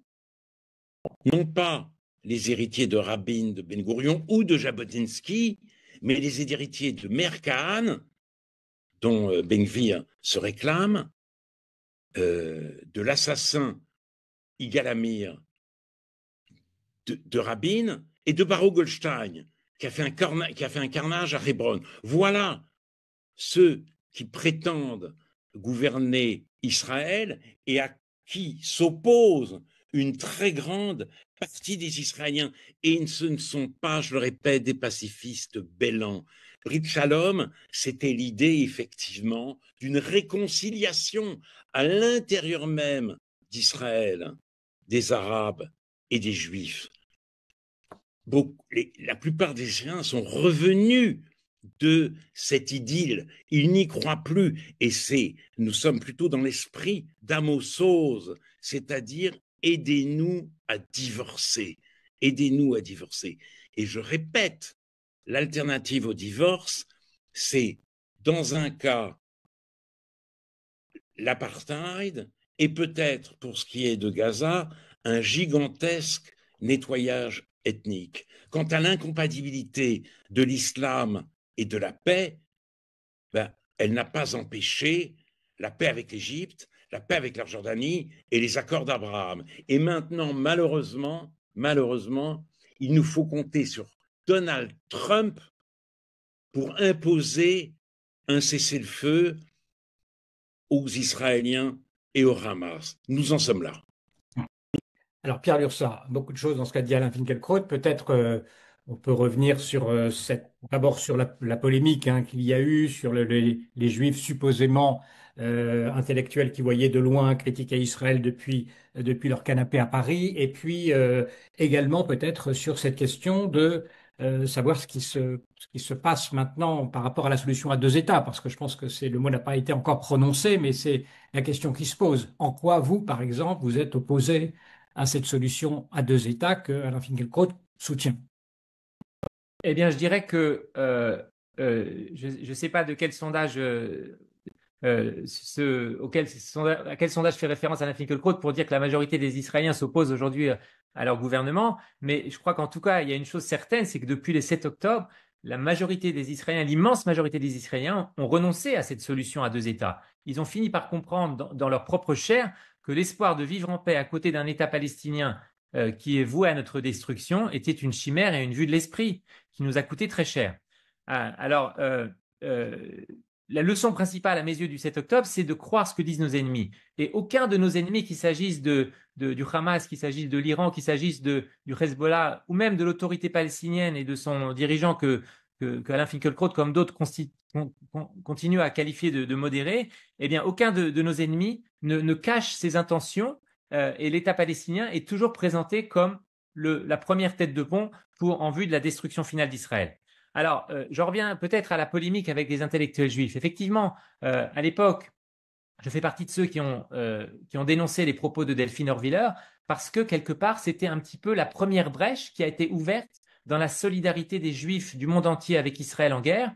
non pas les héritiers de Rabin, de Ben-Gurion ou de Jabotinsky, mais les héritiers de Meir Kahane, dont Ben-Gvir se réclame, de l'assassin Yigal Amir de Rabin et de Baruch Goldstein, qui a fait un carnage à Hébron. Voilà ceux qui prétendent gouverner Israël et à qui s'oppose une très grande partie des Israéliens. Et ce ne sont pas, je le répète, des pacifistes bêlants. Brit Shalom, c'était l'idée effectivement d'une réconciliation à l'intérieur même d'Israël, des Arabes et des Juifs. La plupart des Israéliens sont revenus de cette idylle. Ils n'y croient plus. Et nous sommes plutôt dans l'esprit d'Amos Oz, c'est-à-dire aidez-nous à divorcer. Aidez-nous à divorcer. Et je répète, l'alternative au divorce, c'est dans un cas l'apartheid et peut-être, pour ce qui est de Gaza, un gigantesque nettoyage ethnique. Quant à l'incompatibilité de l'islam et de la paix, elle n'a pas empêché la paix avec l'Égypte, la paix avec la Jordanie et les accords d'Abraham. Et maintenant, malheureusement, il nous faut compter sur Donald Trump pour imposer un cessez-le-feu aux Israéliens et au Hamas. Nous en sommes là. Alors, Pierre Lurçat, beaucoup de choses dans ce qu'a dit Alain Finkielkraut. Peut-être on peut revenir sur d'abord sur la polémique qu'il y a eu sur les Juifs supposément intellectuels qui voyaient de loin critiquer Israël depuis leur canapé à Paris, et puis également peut-être sur cette question de savoir ce qui se passe maintenant par rapport à la solution à deux États, parce que je pense que le mot n'a pas été encore prononcé, mais c'est la question qui se pose. En quoi vous, par exemple, vous êtes opposé à cette solution à deux États que Alain Finkielkraut soutient? Eh bien, je dirais que je ne sais pas de quel sondage, à quel sondage fait référence Alain Finkielkraut pour dire que la majorité des Israéliens s'opposent aujourd'hui à leur gouvernement. Mais je crois qu'en tout cas, il y a une chose certaine, c'est que depuis le 7 octobre, la majorité des Israéliens, l'immense majorité des Israéliens ont renoncé à cette solution à deux États. Ils ont fini par comprendre dans leur propre chair que l'espoir de vivre en paix à côté d'un État palestinien qui est voué à notre destruction était une chimère et une vue de l'esprit qui nous a coûté très cher. Alors, la leçon principale à mes yeux du 7 octobre, c'est de croire ce que disent nos ennemis. Et aucun de nos ennemis, qu'il s'agisse du Hamas, qu'il s'agisse de l'Iran, qu'il s'agisse du Hezbollah, ou même de l'autorité palestinienne et de son dirigeant que Alain Finkielkraut, comme d'autres, continue à qualifier de modéré, eh bien, aucun de nos ennemis ne cache ses intentions, et l'État palestinien est toujours présenté comme la première tête de pont en vue de la destruction finale d'Israël. Alors, j'en reviens peut-être à la polémique avec les intellectuels juifs. Effectivement, à l'époque, je fais partie de ceux qui ont dénoncé les propos de Delphine Horviller parce que, quelque part, c'était un petit peu la première brèche qui a été ouverte dans la solidarité des Juifs du monde entier avec Israël en guerre.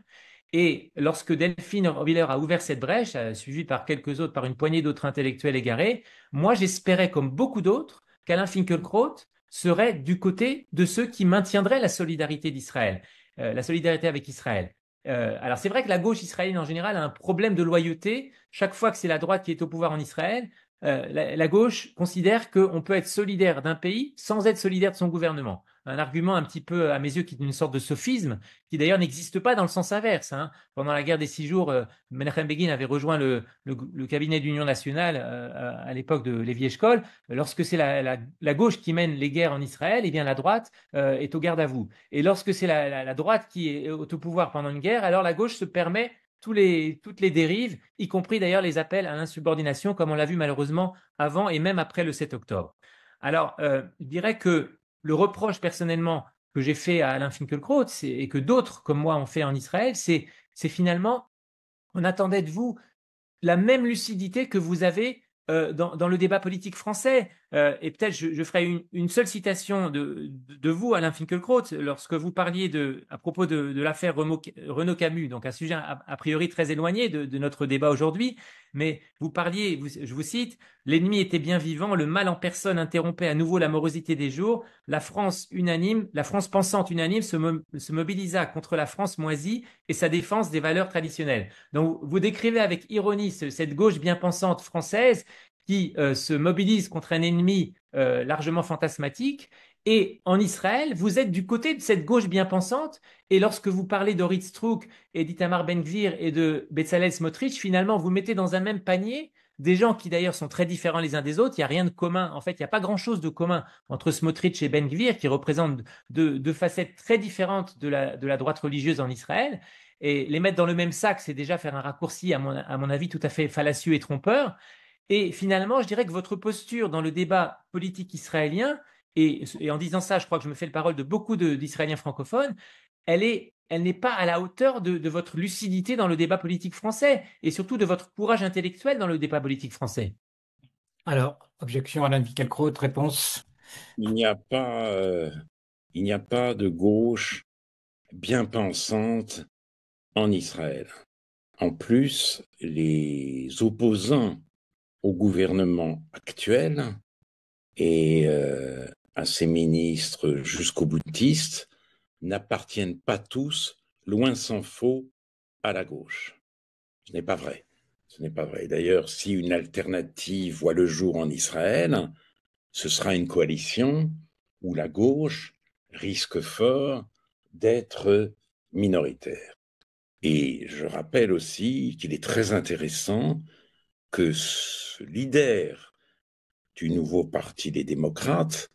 Et lorsque Delphine Horviller a ouvert cette brèche, suivie par quelques autres, par une poignée d'autres intellectuels égarés, moi j'espérais, comme beaucoup d'autres, qu'Alain Finkielkraut serait du côté de ceux qui maintiendraient la solidarité d'Israël, la solidarité avec Israël. Alors c'est vrai que la gauche israélienne en général a un problème de loyauté. Chaque fois que c'est la droite qui est au pouvoir en Israël, la gauche considère qu'on peut être solidaire d'un pays sans être solidaire de son gouvernement. Un argument un petit peu, à mes yeux, qui est une sorte de sophisme, qui d'ailleurs n'existe pas dans le sens inverse. Pendant la guerre des 6 jours, Menachem Begin avait rejoint le cabinet d'union nationale à l'époque de Lévi Eshkol. Lorsque c'est la gauche qui mène les guerres en Israël, eh bien la droite est au garde à vous. Et lorsque c'est la droite qui est au pouvoir pendant une guerre, alors la gauche se permet toutes les dérives, y compris d'ailleurs les appels à l'insubordination, comme on l'a vu malheureusement avant et même après le 7 octobre. Alors, je dirais que le reproche personnellement que j'ai fait à Alain Finkielkraut et que d'autres comme moi ont fait en Israël, c'est finalement, on attendait de vous la même lucidité que vous avez dans le débat politique français. Et peut-être je ferai une seule citation de vous, Alain Finkielkraut, lorsque vous parliez à propos de l'affaire Renaud Camus, donc un sujet a priori très éloigné de notre débat aujourd'hui, mais vous parliez, je vous cite, « L'ennemi était bien vivant, le mal en personne interrompait à nouveau la morosité des jours, la France pensante unanime se mobilisa contre la France moisie et sa défense des valeurs traditionnelles. » Donc vous décrivez avec ironie cette gauche bien pensante française qui se mobilise contre un ennemi largement fantasmatique Et en Israël, vous êtes du côté de cette gauche bien pensante. Et lorsque vous parlez d'Orit Strouk et d'Itamar Ben-Gvir et de Bezalel Smotrich, finalement, vous mettez dans un même panier des gens qui d'ailleurs sont très différents les uns des autres. Il n'y a rien de commun. En fait, il n'y a pas grand-chose de commun entre Smotrich et Ben-Gvir, qui représentent deux facettes très différentes de la droite religieuse en Israël. Et les mettre dans le même sac, c'est déjà faire un raccourci, à mon avis, tout à fait fallacieux et trompeur. Et finalement, je dirais que votre posture dans le débat politique israélien, et en disant ça, je crois que je me fais le parole de beaucoup d'Israéliens francophones, elle n'est pas à la hauteur de votre lucidité dans le débat politique français, et surtout de votre courage intellectuel dans le débat politique français. Alors, objection, Alain Finkielkraut, réponse. Il n'y a pas, il n'y a pas de gauche bien pensante en Israël. En plus, les opposants au gouvernement actuel et à ses ministres jusqu'au boutiste n'appartiennent pas tous, loin s'en faut, à la gauche. Ce n'est pas vrai. Ce n'est pas vrai. D'ailleurs, si une alternative voit le jour en Israël, ce sera une coalition où la gauche risque fort d'être minoritaire. Et je rappelle aussi qu'il est très intéressant que ce leader du nouveau parti des démocrates,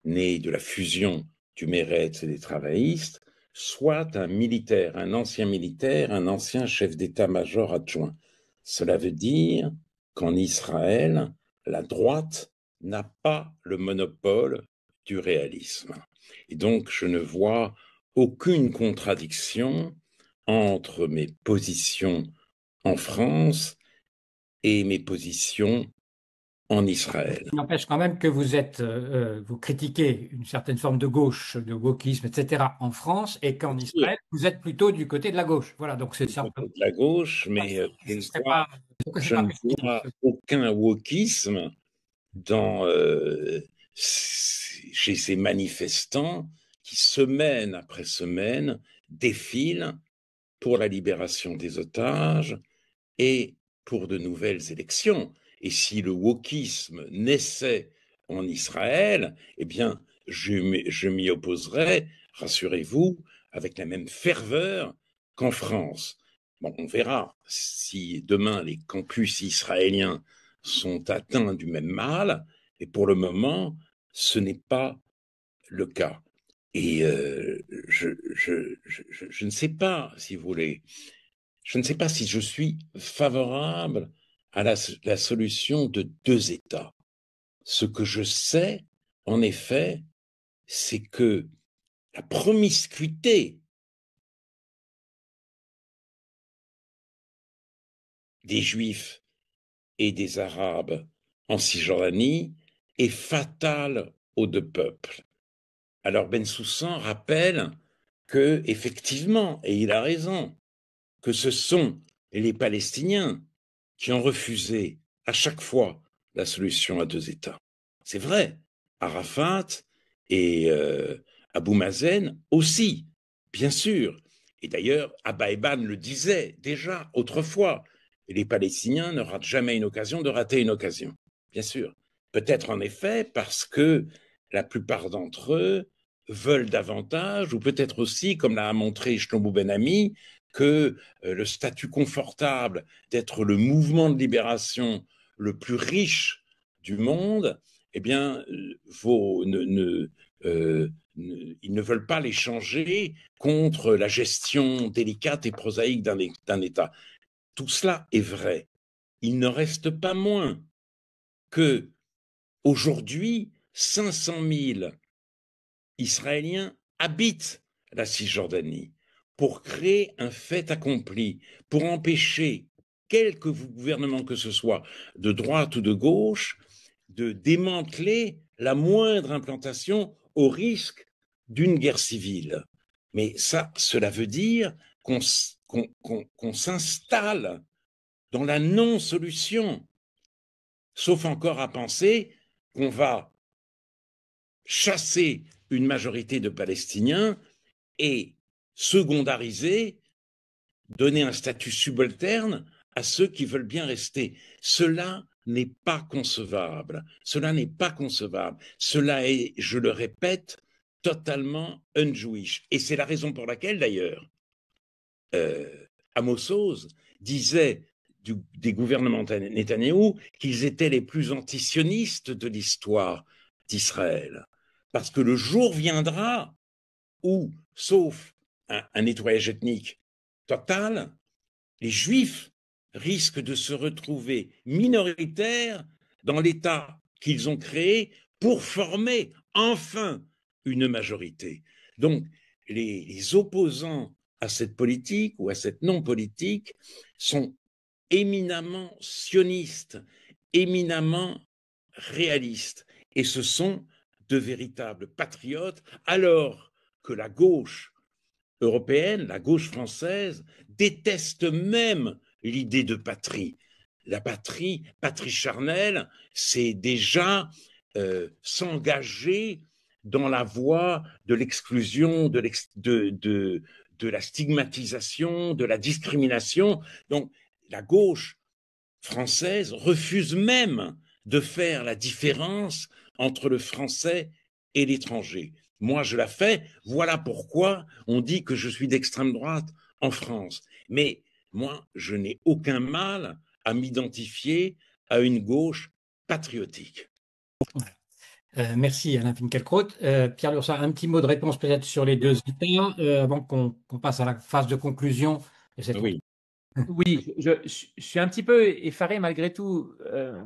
né de la fusion du Meretz et des travaillistes, soit un militaire, un ancien chef d'état-major adjoint. Cela veut dire qu'en Israël, la droite n'a pas le monopole du réalisme. Et donc, je ne vois aucune contradiction entre mes positions en France et mes positions en Israël. Il n'empêche quand même que vous critiquez une certaine forme de gauche, de wokisme, etc. en France, et qu'en Israël, vous êtes plutôt du côté de la gauche. Voilà, donc c'est ça. De la gauche, mais Pourquoi c'est je pas ne pertinent? vois aucun wokisme dans, chez ces manifestants qui, semaine après semaine, défilent pour la libération des otages et pour de nouvelles élections. Et si le wokisme naissait en Israël, eh bien, je m'y opposerais, rassurez-vous, avec la même ferveur qu'en France. Bon, on verra si demain les campus israéliens sont atteints du même mal, et pour le moment, ce n'est pas le cas. Et je ne sais pas, si vous voulez, je ne sais pas si je suis favorable à la solution de deux États. Ce que je sais, en effet, c'est que la promiscuité des Juifs et des Arabes en Cisjordanie est fatale aux deux peuples. Alors Bensoussan rappelle que, effectivement, et il a raison, que ce sont les Palestiniens qui ont refusé à chaque fois la solution à deux États. C'est vrai, Arafat et Abou Mazen aussi, bien sûr. Et d'ailleurs, Abba Eban le disait déjà autrefois, les Palestiniens ne ratent jamais une occasion de rater une occasion, bien sûr. Peut-être en effet parce que la plupart d'entre eux veulent davantage, ou peut-être aussi, comme l'a montré Shlomo Ben Ami, que le statut confortable d'être le mouvement de libération le plus riche du monde, eh bien, ils ne veulent pas l'échanger contre la gestion délicate et prosaïque d'un État. Tout cela est vrai. Il ne reste pas moins que aujourd'hui, 500 000 Israéliens habitent la Cisjordanie pour créer un fait accompli, pour empêcher quelque gouvernement que ce soit, de droite ou de gauche, de démanteler la moindre implantation au risque d'une guerre civile. Mais ça, cela veut dire qu'on s'installe dans la non-solution, sauf encore à penser qu'on va chasser une majorité de Palestiniens et secondariser, donner un statut subalterne à ceux qui veulent bien rester. Cela n'est pas concevable. Cela n'est pas concevable. Cela est, je le répète, totalement un-Jewish. Et c'est la raison pour laquelle, d'ailleurs, Amos Oz disait des gouvernements Netanyahou qu'ils étaient les plus antisionistes de l'histoire d'Israël. Parce que le jour viendra où, sauf un nettoyage ethnique total, les Juifs risquent de se retrouver minoritaires dans l'État qu'ils ont créé pour former enfin une majorité. Donc, les opposants à cette politique ou à cette non-politique sont éminemment sionistes, éminemment réalistes. Et ce sont de véritables patriotes, alors que la gauche européenne, la gauche française, déteste même l'idée de patrie. La patrie, patrie charnelle, c'est déjà s'engager dans la voie de l'exclusion, de la stigmatisation, de la discrimination. Donc, la gauche française refuse même de faire la différence entre le français et l'étranger. Moi, je la fais. Voilà pourquoi on dit que je suis d'extrême droite en France. Mais moi, je n'ai aucun mal à m'identifier à une gauche patriotique. Merci Alain Finkielkraut. Pierre Lurçat, un petit mot de réponse peut-être sur les deux États avant qu'on passe à la phase de conclusion de cette Oui. Oui, je suis un petit peu effaré malgré tout,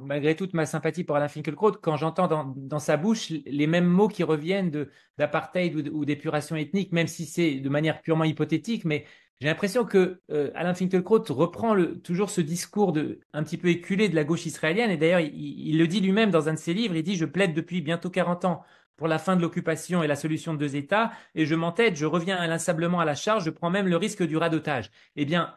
malgré toute ma sympathie pour Alain Finkielkraut, quand j'entends dans sa bouche les mêmes mots qui reviennent d'apartheid ou d'épuration ethnique, même si c'est de manière purement hypothétique, mais j'ai l'impression que Alain Finkielkraut reprend toujours ce discours un petit peu éculé de la gauche israélienne, et d'ailleurs il le dit lui-même dans un de ses livres, il dit: je plaide depuis bientôt 40 ans pour la fin de l'occupation et la solution de deux États, et je m'entête, je reviens inlassablement à la charge, je prends même le risque du radotage. Eh bien,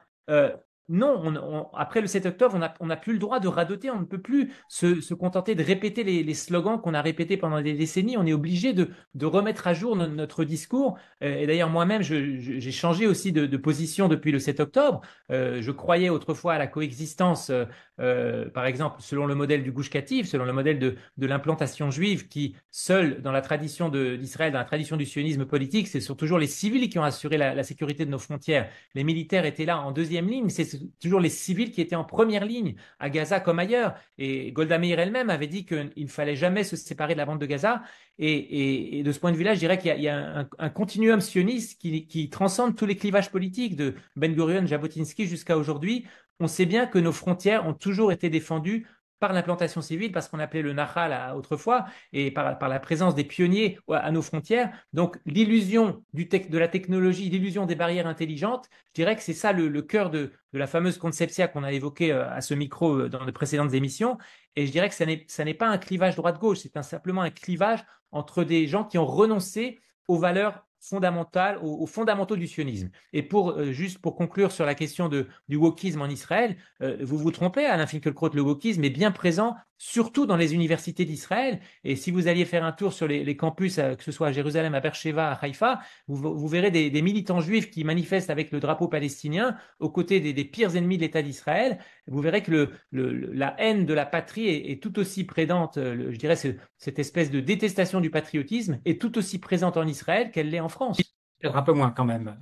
non, après le 7 octobre, on n'a plus le droit de radoter, on ne peut plus se contenter de répéter les slogans qu'on a répétés pendant des décennies, on est obligé de remettre à jour notre discours. Et d'ailleurs, moi-même, j'ai changé aussi de position depuis le 7 octobre. Je croyais autrefois à la coexistence, par exemple, selon le modèle du Gush Katif, selon le modèle de l'implantation juive, qui, seul dans la tradition d'Israël, dans la tradition du sionisme politique, ce sont toujours les civils qui ont assuré la sécurité de nos frontières. Les militaires étaient là en deuxième ligne, mais c'est toujours les civils qui étaient en première ligne, à Gaza comme ailleurs. Et Golda Meir elle-même avait dit qu'il ne fallait jamais se séparer de la bande de Gaza. Et de ce point de vue-là, je dirais qu'il y a un continuum sioniste qui transcende tous les clivages politiques, de Ben Gurion, Jabotinsky jusqu'à aujourd'hui. On sait bien que nos frontières ont toujours été défendues par l'implantation civile, parce qu'on appelait le Nahal autrefois, et par la présence des pionniers à nos frontières. Donc l'illusion de la technologie, l'illusion des barrières intelligentes, je dirais que c'est ça le cœur de la fameuse conceptia qu'on a évoquée à ce micro dans de précédentes émissions. Et je dirais que ça n'est pas un clivage droite-gauche, c'est simplement un clivage entre des gens qui ont renoncé aux valeurs fondamentales, aux fondamentaux du sionisme. Et juste pour conclure sur la question du wokisme en Israël, vous vous trompez, Alain Finkielkraut, le wokisme est bien présent, surtout dans les universités d'Israël. Et si vous alliez faire un tour sur les campus, que ce soit à Jérusalem, à Beersheba, à Haïfa, vous verrez des militants juifs qui manifestent avec le drapeau palestinien aux côtés des pires ennemis de l'État d'Israël. Vous verrez que la haine de la patrie est tout aussi présente, je dirais, cette espèce de détestation du patriotisme est tout aussi présente en Israël qu'elle l'est en France. Peut-être un peu moins quand même,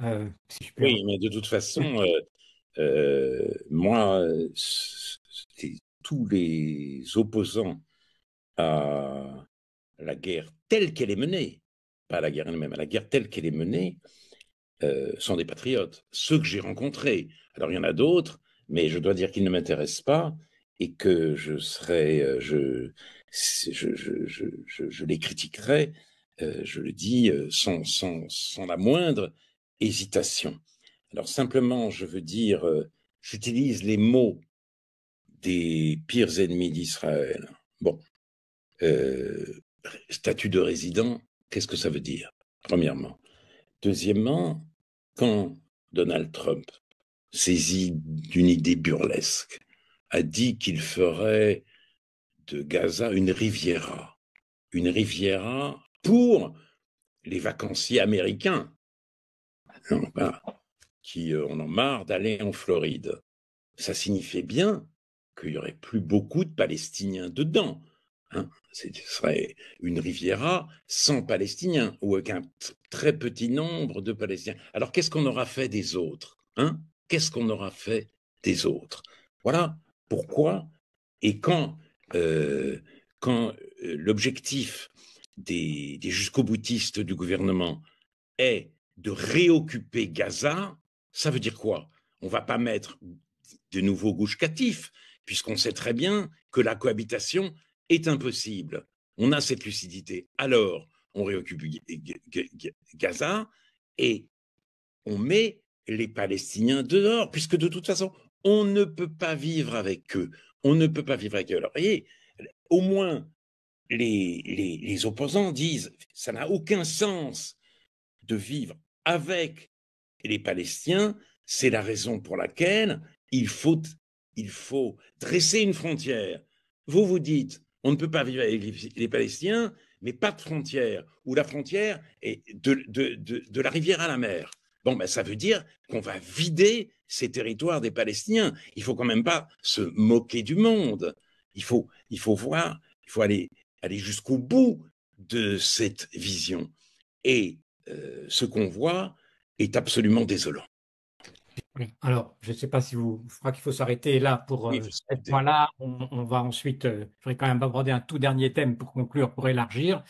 si je puis Oui, mais de toute façon, moi, tous les opposants à la guerre telle qu'elle est menée, pas à la guerre elle-même, à la guerre telle qu'elle est menée, sont des patriotes. Ceux que j'ai rencontrés, alors il y en a d'autres, mais je dois dire qu'ils ne m'intéressent pas et que je les critiquerai, je le dis sans la moindre hésitation. Alors simplement, je veux dire, j'utilise les mots des pires ennemis d'Israël. Bon, statut de résident, qu'est-ce que ça veut dire, premièrement? Deuxièmement, quand Donald Trump, saisi d'une idée burlesque, a dit qu'il ferait de Gaza une riviera pour les vacanciers américains, non, qui en ont marre d'aller en Floride. Ça signifiait bien qu'il n'y aurait plus beaucoup de Palestiniens dedans. Hein. Ce serait une Riviera sans Palestiniens ou avec un très petit nombre de Palestiniens. Alors qu'est-ce qu'on aura fait des autres, hein? Qu'est-ce qu'on aura fait des autres? Voilà pourquoi. Et quand l'objectif des jusqu'au-boutistes du gouvernement est de réoccuper Gaza, ça veut dire quoi? On ne va pas mettre de nouveaux Gush Katif, puisqu'on sait très bien que la cohabitation est impossible. On a cette lucidité. Alors, on réoccupe Gaza et on met les Palestiniens dehors, puisque de toute façon, on ne peut pas vivre avec eux. On ne peut pas vivre avec eux. Alors, voyez, au moins, les opposants disent ça n'a aucun sens de vivre avec les Palestiniens. C'est la raison pour laquelle il faut dresser une frontière. Vous dites, on ne peut pas vivre avec les Palestiniens, mais pas de frontière, où la frontière est de la rivière à la mer. Bon, ben, ça veut dire qu'on va vider ces territoires des Palestiniens. Il ne faut quand même pas se moquer du monde. Il faut voir, il faut aller jusqu'au bout de cette vision. Et ce qu'on voit est absolument désolant. Alors, je ne sais pas si je crois qu'il faut s'arrêter là pour Oui, ce point-là. On va ensuite, je voudrais quand même aborder un tout dernier thème pour conclure, pour élargir.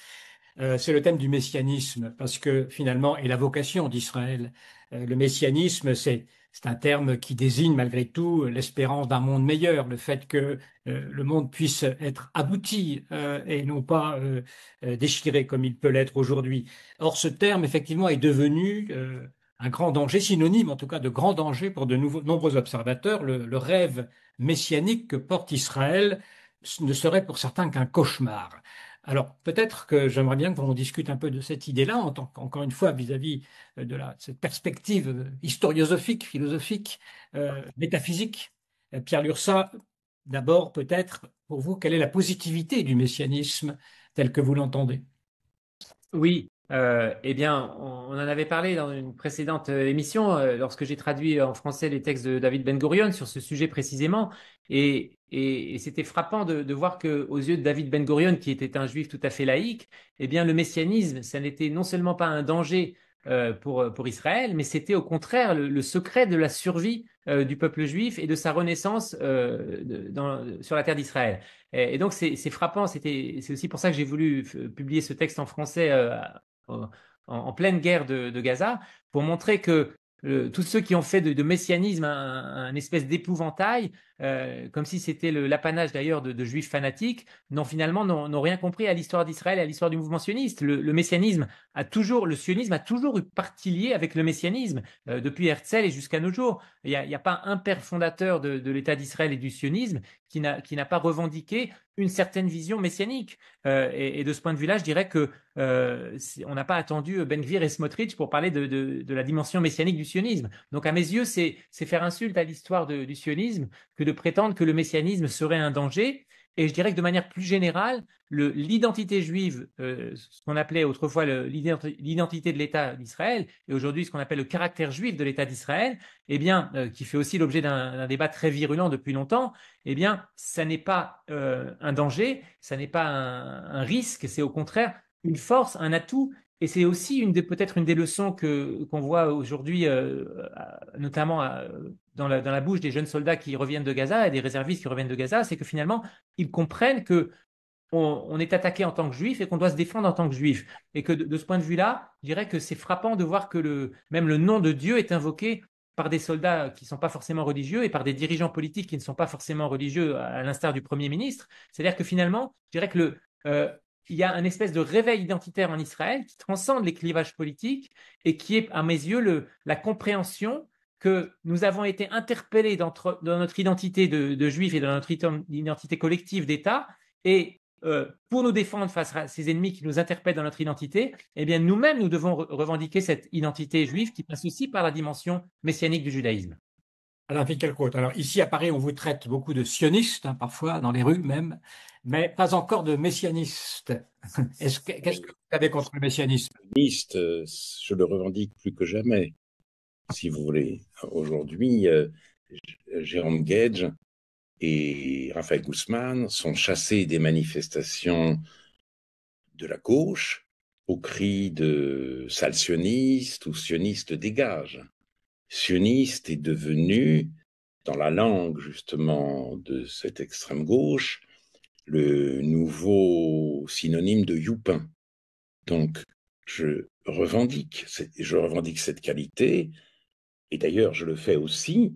C'est le thème du messianisme, parce que finalement, et la vocation d'Israël, le messianisme, c'est un terme qui désigne malgré tout l'espérance d'un monde meilleur, le fait que le monde puisse être abouti et non pas déchiré comme il peut l'être aujourd'hui. Or, ce terme, effectivement, est devenu un grand danger, synonyme en tout cas de grand danger pour de nombreux observateurs. Le rêve messianique que porte Israël ne serait pour certains qu'un cauchemar. Alors, peut-être que j'aimerais bien qu'on discute un peu de cette idée-là, encore une fois, vis-à-vis de cette perspective historiosophique, philosophique, métaphysique. Pierre Lurçat, d'abord, peut-être, pour vous, quelle est la positivité du messianisme tel que vous l'entendez? Oui, eh bien, on en avait parlé dans une précédente émission lorsque j'ai traduit en français les textes de David Ben-Gurion sur ce sujet précisément. Et c'était frappant de voir que, aux yeux de David Ben-Gurion, qui était un juif tout à fait laïque, eh bien, le messianisme, ça n'était non seulement pas un danger pour Israël, mais c'était au contraire le secret de la survie du peuple juif et de sa renaissance sur la terre d'Israël. Et donc, c'est frappant. C'est aussi pour ça que j'ai voulu publier ce texte en français en pleine guerre de Gaza, pour montrer que tous ceux qui ont fait de messianisme un espèce d'épouvantail, comme si c'était l'apanage d'ailleurs de juifs fanatiques, n'ont rien compris à l'histoire d'Israël et à l'histoire du mouvement sioniste. Le sionisme a toujours eu partie liée avec le messianisme, depuis Herzl et jusqu'à nos jours. Il n'y a pas un père fondateur de l'État d'Israël et du sionisme qui n'a pas revendiqué une certaine vision messianique. Et de ce point de vue-là, je dirais que on n'a pas attendu Ben Gvir et Smotrich pour parler de la dimension messianique du sionisme. Donc, à mes yeux, c'est faire insulte à l'histoire du sionisme que de prétendre que le messianisme serait un danger. Et je dirais que de manière plus générale, l'identité juive, ce qu'on appelait autrefois l'identité de l'État d'Israël, et aujourd'hui ce qu'on appelle le caractère juif de l'État d'Israël, eh bien, qui fait aussi l'objet d'un débat très virulent depuis longtemps, eh bien, ça n'est pas un danger, ça n'est pas un risque, c'est au contraire une force, un atout. Et c'est aussi peut-être une des leçons qu'on voit aujourd'hui, notamment dans la bouche des jeunes soldats qui reviennent de Gaza et des réservistes qui reviennent de Gaza, c'est que finalement, ils comprennent que on est attaqué en tant que juif et qu'on doit se défendre en tant que juif. Et que de ce point de vue-là, je dirais que c'est frappant de voir que même le nom de Dieu est invoqué par des soldats qui ne sont pas forcément religieux et par des dirigeants politiques qui ne sont pas forcément religieux, à l'instar du Premier ministre. C'est-à-dire que finalement, je dirais que il y a un espèce de réveil identitaire en Israël qui transcende les clivages politiques et qui est, à mes yeux, la compréhension que nous avons été interpellés dans notre identité de juifs et dans notre identité collective d'État. Et pour nous défendre face à ces ennemis qui nous interpellent dans notre identité, eh bien nous-mêmes, nous devons revendiquer cette identité juive qui passe aussi par la dimension messianique du judaïsme. Alain Finkielkraut. Alors ici à Paris, on vous traite beaucoup de sionistes, hein, parfois dans les rues même, mais pas encore de messianistes. Qu'est-ce que vous avez contre le messianisme? Je le revendique plus que jamais, si vous voulez. Aujourd'hui, Jérôme Gage et Raphaël Guzman sont chassés des manifestations de la gauche au cri de sale sioniste ou sioniste dégage. Sioniste est devenu, dans la langue justement de cette extrême gauche, le nouveau synonyme de youpin. Donc, je revendique cette qualité, et d'ailleurs, je le fais aussi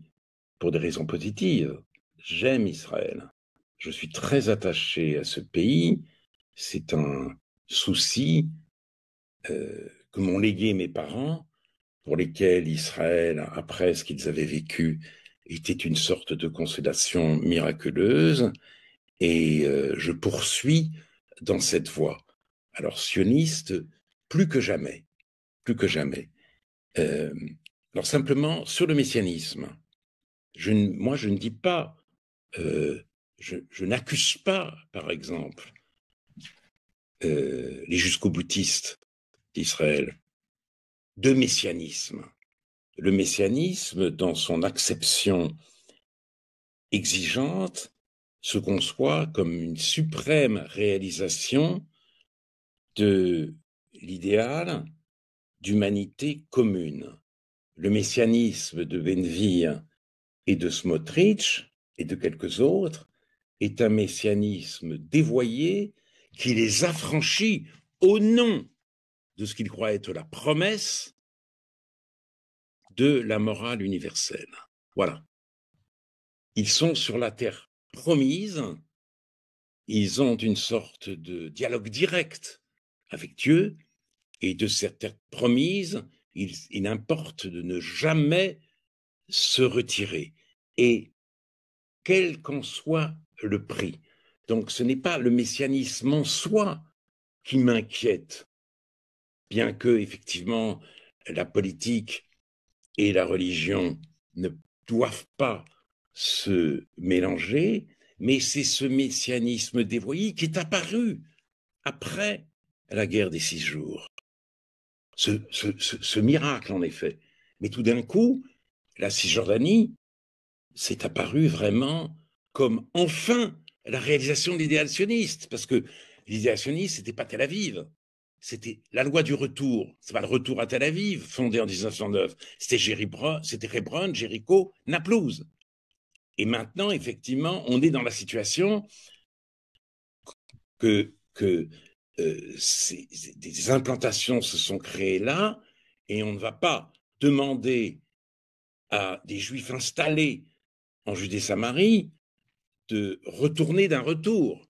pour des raisons positives. J'aime Israël. Je suis très attaché à ce pays. C'est un souci que m'ont légué mes parents, pour lesquels Israël, après ce qu'ils avaient vécu, était une sorte de consolation miraculeuse. Et je poursuis dans cette voie. Alors, sioniste, plus que jamais, plus que jamais. Alors, simplement, sur le messianisme, moi, je ne dis pas, je n'accuse pas, par exemple, les jusqu'au-boutistes d'Israël de messianisme. Le messianisme, dans son acception exigeante, se conçoit comme une suprême réalisation de l'idéal d'humanité commune. Le messianisme de Ben-Gvir et de Smotrich et de quelques autres est un messianisme dévoyé qui les affranchit au nom de ce qu'ils croient être la promesse de la morale universelle. Voilà. Ils sont sur la terre promise, ils ont une sorte de dialogue direct avec Dieu, et de cette terre promise, il importe de ne jamais se retirer, et quel qu'en soit le prix. Donc ce n'est pas le messianisme en soi qui m'inquiète, bien que, effectivement, la politique et la religion ne doivent pas se mélanger, mais c'est ce messianisme dévoyé qui est apparu après la guerre des 6 jours. Ce miracle, en effet. Mais tout d'un coup, la Cisjordanie s'est apparue vraiment comme enfin la réalisation de l'idéal sioniste, parce que l'idéal sioniste, c'était pas Tel Aviv, c'était la loi du retour. C'est pas le retour à Tel Aviv, fondé en 1909. C'était Hébron, Jéricho, Naplouse. Et maintenant, effectivement, on est dans la situation que des implantations se sont créées là, et on ne va pas demander à des Juifs installés en Judée-Samarie de retourner d'un retour.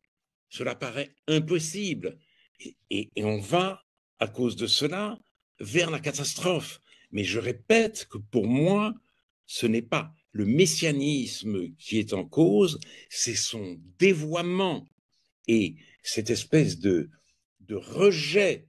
Cela paraît impossible. Et on va, à cause de cela, vers la catastrophe. Mais je répète que pour moi, ce n'est pas le messianisme qui est en cause, c'est son dévoiement et cette espèce de rejet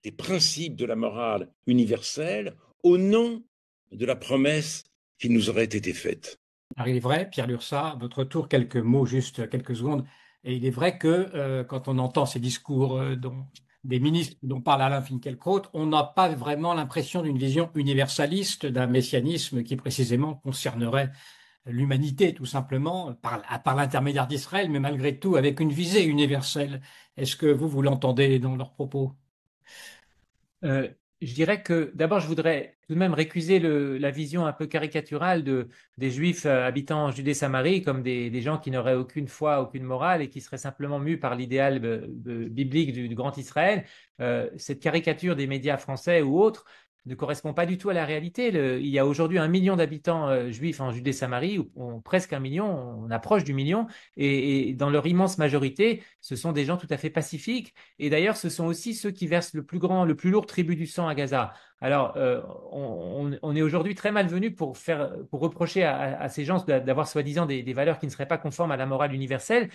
des principes de la morale universelle au nom de la promesse qui nous aurait été faite. Alors, il est vrai, Pierre Lurçat, à votre tour, quelques mots, juste quelques secondes. Et il est vrai que quand on entend ces discours des ministres dont parle Alain Finkielkraut, on n'a pas vraiment l'impression d'une vision universaliste d'un messianisme qui précisément concernerait l'humanité, tout simplement, par l'intermédiaire d'Israël, mais malgré tout avec une visée universelle. Est-ce que vous l'entendez dans leurs propos? Euh, je dirais que d'abord, je voudrais tout de même récuser la vision un peu caricaturale des Juifs habitant en Judée-Samarie comme des gens qui n'auraient aucune foi, aucune morale et qui seraient simplement mus par l'idéal biblique du grand Israël. Cette caricature des médias français ou autres ne correspond pas du tout à la réalité. Il y a aujourd'hui 1 million d'habitants juifs en Judée-Samarie, ou presque 1 million, on approche du million, et dans leur immense majorité, ce sont des gens tout à fait pacifiques. Et d'ailleurs, ce sont aussi ceux qui versent le plus lourd tribut du sang à Gaza. Alors, on est aujourd'hui très malvenu pour reprocher à ces gens d'avoir soi-disant des valeurs qui ne seraient pas conformes à la morale universelle.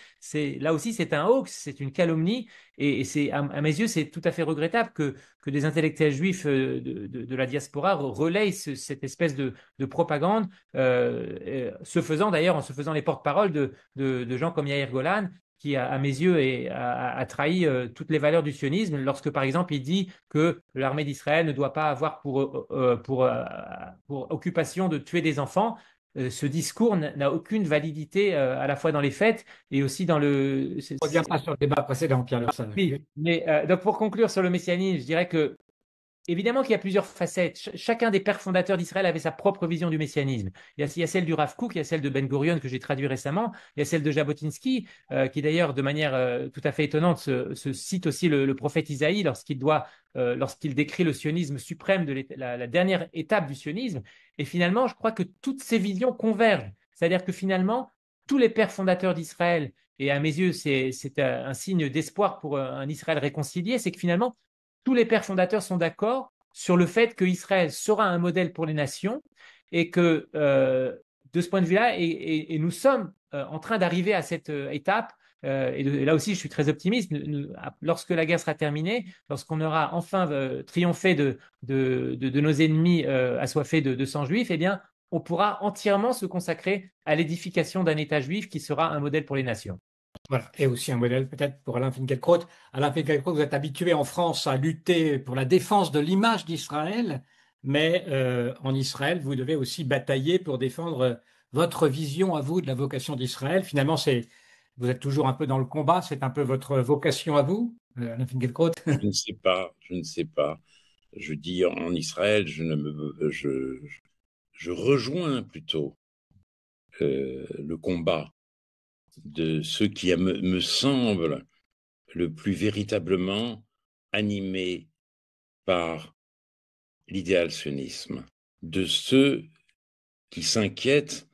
Là aussi, c'est un hoax, c'est une calomnie, et c'est, à mes yeux, c'est tout à fait regrettable que des intellectuels juifs de la diaspora relayent cette espèce de propagande, se faisant d'ailleurs en se faisant les porte-paroles de gens comme Yair Golan, qui, à mes yeux, a trahi toutes les valeurs du sionisme lorsque, par exemple, il dit que l'armée d'Israël ne doit pas avoir pour occupation de tuer des enfants. ce discours n'a aucune validité à la fois dans les faits et aussi dans le. On ne revient pas sur le débat précédent, Pierre Lefsal. Oui, mais donc pour conclure sur le messianisme, je dirais que évidemment qu'il y a plusieurs facettes. Chacun des pères fondateurs d'Israël avait sa propre vision du messianisme. Il y a celle du Rav Kook, il y a celle de Ben Gurion que j'ai traduit récemment, il y a celle de Jabotinsky, qui d'ailleurs de manière tout à fait étonnante se cite aussi le prophète Isaïe lorsqu'il décrit le sionisme suprême de la dernière étape du sionisme. Et finalement, je crois que toutes ces visions convergent. C'est-à-dire que finalement, tous les pères fondateurs d'Israël, et à mes yeux, c'est un signe d'espoir pour un Israël réconcilié, c'est que finalement, tous les pères fondateurs sont d'accord sur le fait qu'Israël sera un modèle pour les nations et que de ce point de vue-là, et nous sommes en train d'arriver à cette étape. Et là aussi, je suis très optimiste. Lorsque la guerre sera terminée, lorsqu'on aura enfin triomphé de nos ennemis assoiffés de sang juif, eh bien, on pourra entièrement se consacrer à l'édification d'un État juif qui sera un modèle pour les nations. Voilà. Et aussi un modèle peut-être pour Alain Finkielkraut. Alain Finkielkraut, vous êtes habitué en France à lutter pour la défense de l'image d'Israël, mais en Israël, vous devez aussi batailler pour défendre votre vision à vous de la vocation d'Israël. Finalement, vous êtes toujours un peu dans le combat, c'est un peu votre vocation à vous, Alain Finkielkraut. Je ne sais pas, je ne sais pas. Je dis en Israël, je rejoins plutôt le combat de ceux qui me semblent le plus véritablement animés par l'idéal sionisme, de ceux qui s'inquiètent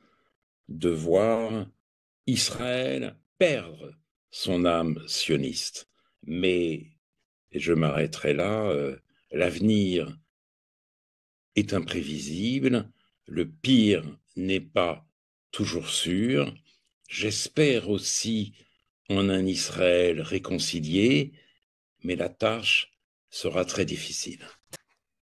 de voir Israël perdre son âme sioniste. Mais, et je m'arrêterai là, l'avenir est imprévisible, le pire n'est pas toujours sûr. J'espère aussi en un Israël réconcilié, mais la tâche sera très difficile.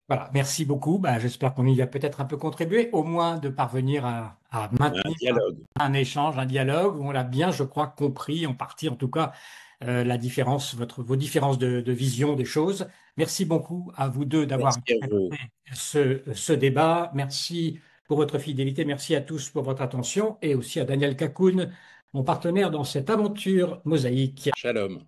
Voilà, merci beaucoup. Ben, j'espère qu'on y a peut-être un peu contribué, au moins de parvenir à Un maintenir dialogue. un échange, un dialogue où on a bien, je crois, compris, en partie en tout cas, la différence, vos différences de vision des choses. Merci beaucoup à vous deux d'avoir Merci à vous. ce débat. Merci pour votre fidélité. Merci à tous pour votre attention et aussi à Daniel Kakoun, mon partenaire dans cette aventure mosaïque. Shalom.